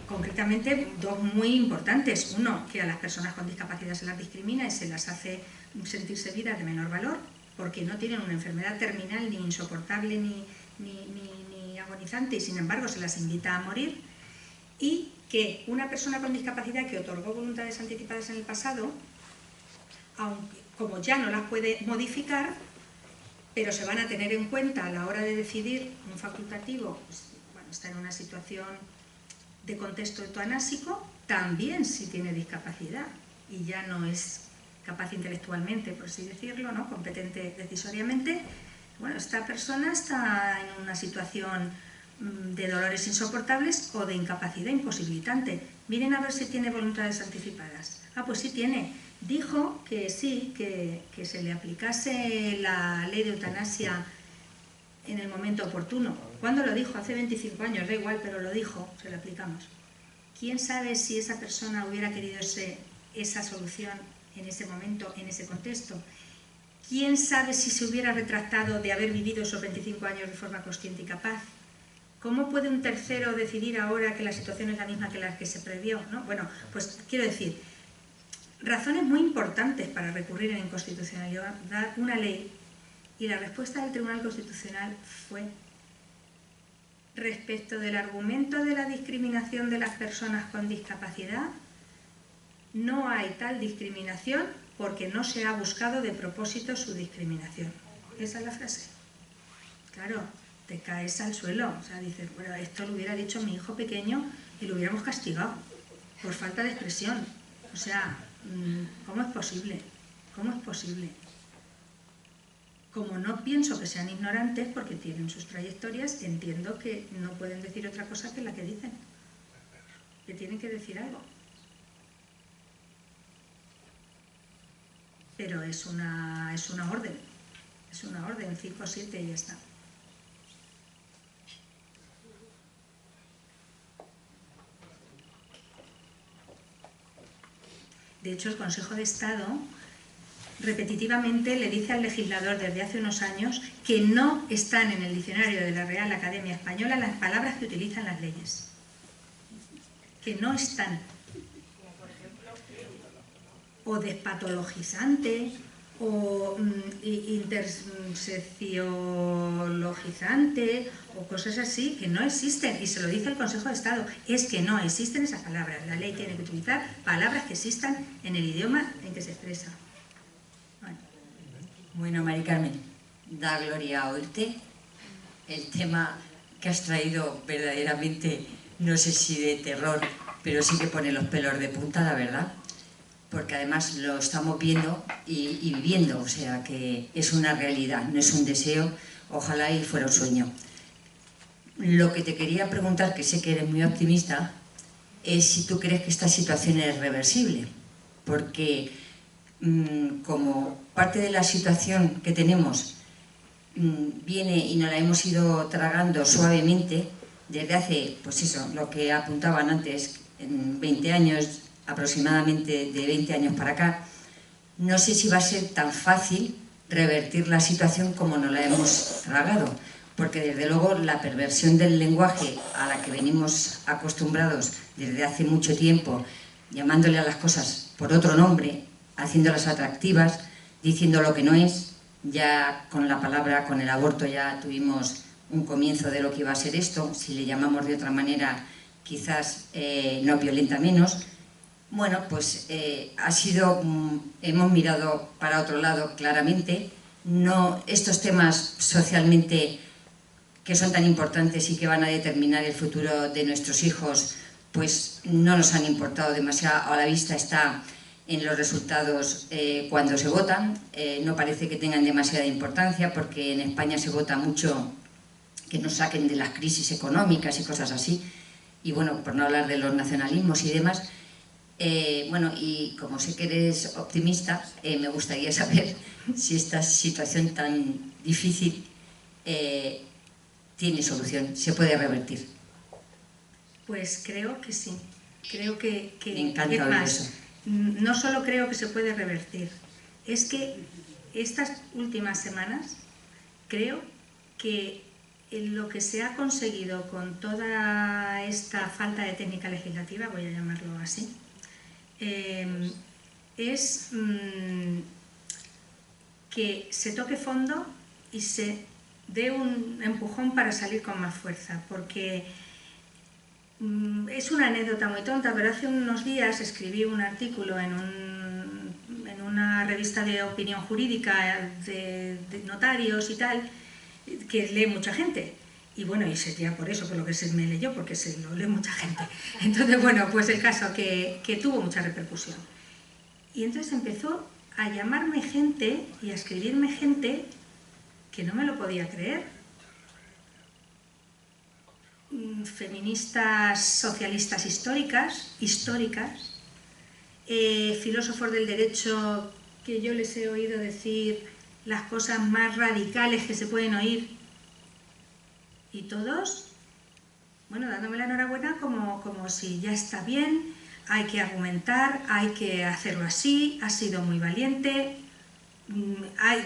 concretamente 2 muy importantes. Uno, que a las personas con discapacidad se las discrimina y se las hace sentirse vidas de menor valor, porque no tienen una enfermedad terminal ni insoportable ni agonizante y sin embargo se las invita a morir. Y que una persona con discapacidad que otorgó voluntades anticipadas en el pasado, aunque, como ya no las puede modificar, pero se van a tener en cuenta a la hora de decidir un facultativo, pues, bueno, está en una situación de contexto eutanásico, también si tiene discapacidad y ya no es capaz intelectualmente, por así decirlo, ¿no? Competente decisoriamente, bueno, esta persona está en una situación de dolores insoportables o de incapacidad imposibilitante. Miren a ver si tiene voluntades anticipadas. Ah, pues sí tiene. Dijo que sí, que se le aplicase la ley de eutanasia en el momento oportuno. ¿Cuándo lo dijo? Hace 25 años, da igual, pero lo dijo, se lo aplicamos. ¿Quién sabe si esa persona hubiera querido esa solución en ese momento, en ese contexto? ¿Quién sabe si se hubiera retractado de haber vivido esos 25 años de forma consciente y capaz? ¿Cómo puede un tercero decidir ahora que la situación es la misma que la que se previó, ¿no? Bueno, pues quiero decir, razones muy importantes para recurrir en inconstitucionalidad una ley, y la respuesta del Tribunal Constitucional fue: respecto del argumento de la discriminación de las personas con discapacidad, no hay tal discriminación porque no se ha buscado de propósito su discriminación. Esa es la frase. Claro, te caes al suelo, o sea, dices, bueno, esto lo hubiera dicho mi hijo pequeño y lo hubiéramos castigado por falta de expresión. O sea, ¿cómo es posible? ¿Cómo es posible? Como no pienso que sean ignorantes, porque tienen sus trayectorias, entiendo que no pueden decir otra cosa que la que dicen, que tienen que decir algo. Pero es una orden, 5 o 7 y ya está. De hecho, el Consejo de Estado repetitivamente le dice al legislador desde hace unos años que no están en el diccionario de la Real Academia Española las palabras que utilizan las leyes. Que no están. O despatologizante, o intersecciologizante, o cosas así, que no existen. Y se lo dice el Consejo de Estado, es que no existen esas palabras. La ley tiene que utilizar palabras que existan en el idioma en que se expresa. Bueno, Mari Carmen, da gloria oírte. El tema que has traído verdaderamente, no sé si de terror, pero sí que pone los pelos de punta, la verdad. Porque además lo estamos viendo y viviendo, o sea que es una realidad, no es un deseo, ojalá y fuera un sueño. Lo que te quería preguntar, que sé que eres muy optimista, es si tú crees que esta situación es reversible, porque como parte de la situación que tenemos viene y nos la hemos ido tragando suavemente desde hace, pues eso, lo que apuntaban antes, en 20 años, aproximadamente de 20 años para acá, no sé si va a ser tan fácil revertir la situación como nos la hemos tragado, porque desde luego la perversión del lenguaje a la que venimos acostumbrados desde hace mucho tiempo, llamándole a las cosas por otro nombre, haciéndolas atractivas, diciendo lo que no es, ya con la palabra, con el aborto ya tuvimos un comienzo de lo que iba a ser esto, si le llamamos de otra manera quizás no violenta menos. Bueno, pues hemos mirado para otro lado claramente, no estos temas socialmente que son tan importantes y que van a determinar el futuro de nuestros hijos, pues no nos han importado demasiado, a la vista está en los resultados cuando se votan, no parece que tengan demasiada importancia porque en España se vota mucho que nos saquen de las crisis económicas y cosas así, y bueno, por no hablar de los nacionalismos y demás. Bueno, y como sé que eres optimista, me gustaría saber si esta situación tan difícil tiene solución, se puede revertir. Pues creo que sí. Creo que me encanta oír eso. No solo creo que se puede revertir, es que estas últimas semanas creo que lo que se ha conseguido con toda esta falta de técnica legislativa, voy a llamarlo así, es que se toque fondo y se dé un empujón para salir con más fuerza, porque es una anécdota muy tonta, pero hace unos días escribí un artículo en una revista de opinión jurídica de notarios y tal, que lee mucha gente. Y bueno, y sería por eso, por lo que se me leyó, porque se lo lee mucha gente. Entonces, bueno, pues el caso que tuvo mucha repercusión. Y entonces empezó a llamarme gente y a escribirme gente que no me lo podía creer. Feministas socialistas históricas, filósofos del derecho que yo les he oído decir las cosas más radicales que se pueden oír, y todos, bueno, dándome la enhorabuena como si ya está bien, hay que argumentar, hay que hacerlo así, ha sido muy valiente,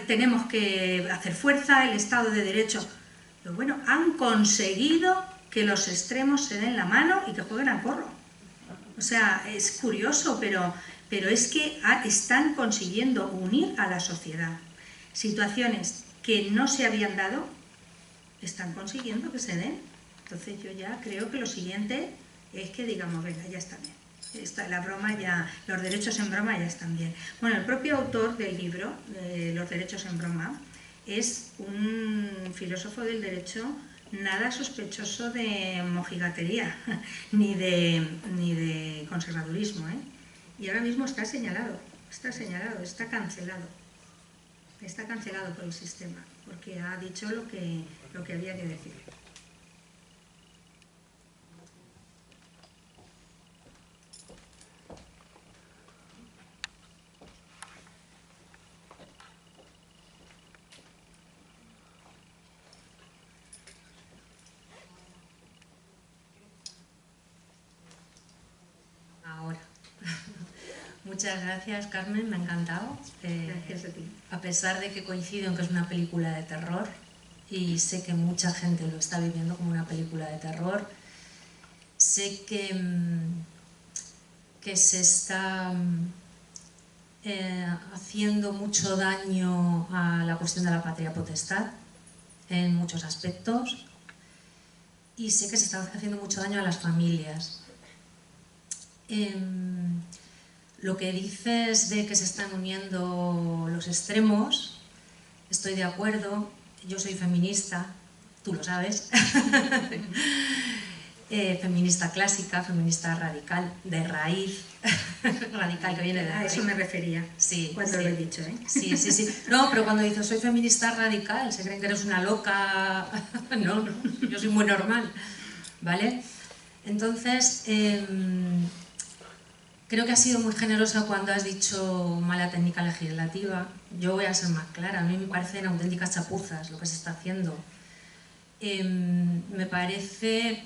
tenemos que hacer fuerza, el Estado de Derecho. Pero bueno, han conseguido que los extremos se den la mano y que jueguen al porro. O sea, es curioso, pero es que están consiguiendo unir a la sociedad. Situaciones que no se habían dado, están consiguiendo que se den. Entonces yo ya creo que lo siguiente es que digamos, venga, ya está bien. La broma ya, los derechos en broma ya están bien. Bueno, el propio autor del libro, Los derechos en broma, es un filósofo del derecho nada sospechoso de mojigatería, ni de conservadurismo, ¿eh? Y ahora mismo está señalado está señalado, está cancelado. Está cancelado por el sistema, porque ha dicho lo que había que decir. Ahora. Muchas gracias, Carmen, me ha encantado. Gracias a ti. A pesar de que coincido en que es una película de terror, y sé que mucha gente lo está viviendo como una película de terror, sé que se está haciendo mucho daño a la cuestión de la patria potestad en muchos aspectos, y sé que se está haciendo mucho daño a las familias. Lo que dices de que se están uniendo los extremos, estoy de acuerdo. Yo soy feminista, tú lo sabes, feminista clásica, feminista radical, de raíz, radical que viene de A raíz. eso me refería, Sí, cuando sí. lo he dicho, ¿eh? Sí, sí, sí. No, pero cuando dices soy feminista radical, se creen que eres una loca. No, no, yo soy muy normal, ¿vale? Entonces, creo que has sido muy generosa cuando has dicho mala técnica legislativa. Yo voy a ser más clara, a mí me parecen auténticas chapuzas lo que se está haciendo. Me parece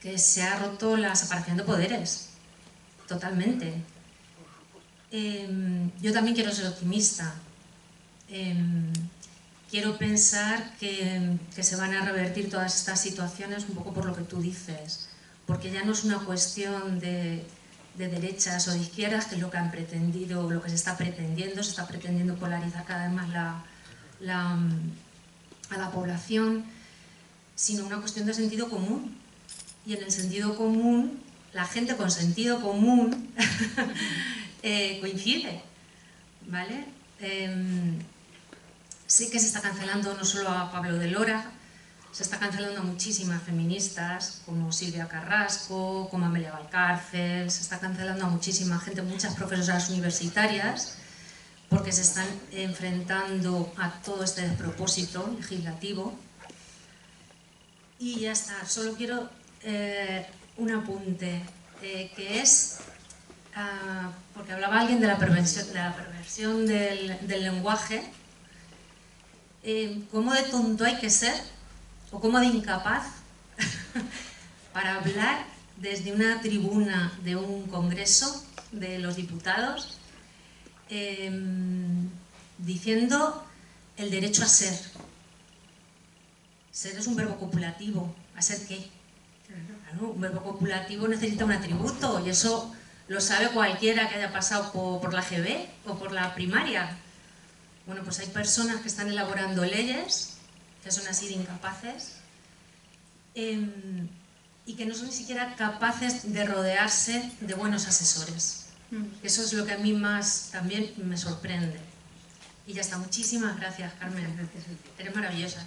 que se ha roto la separación de poderes, totalmente. Yo también quiero ser optimista. Quiero pensar que se van a revertir todas estas situaciones un poco por lo que tú dices, porque ya no es una cuestión de derechas o de izquierdas, que es lo que han pretendido, lo que se está pretendiendo polarizar cada vez más a la población, sino una cuestión de sentido común. Y en el sentido común, la gente con sentido común coincide, ¿vale? Sí que se está cancelando no solo a Pablo de Lora, se está cancelando a muchísimas feministas como Silvia Carrasco, como Amelia Valcárcel, se está cancelando a muchísima gente, muchas profesoras universitarias, porque se están enfrentando a todo este despropósito legislativo. Y ya está, solo quiero un apunte, que es, porque hablaba alguien de la perversión del lenguaje. ¿Cómo de tonto hay que ser, o cómo de incapaz, para hablar desde una tribuna de un congreso de los diputados diciendo el derecho a ser? Ser es un verbo copulativo. ¿A ser qué? Claro, un verbo copulativo necesita un atributo, y eso lo sabe cualquiera que haya pasado por la GB o por la primaria. Bueno, pues hay personas que están elaborando leyes que son así de incapaces, y que no son ni siquiera capaces de rodearse de buenos asesores. Eso es lo que a mí más también me sorprende. Y ya está. Muchísimas gracias, Carmen. Eres maravillosa.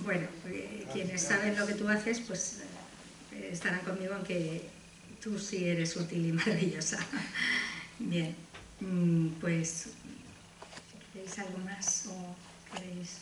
Bueno, quienes saben lo que tú haces, pues estarán conmigo en que tú sí eres útil y maravillosa. Bien, pues, ¿queréis algo más o queréis...?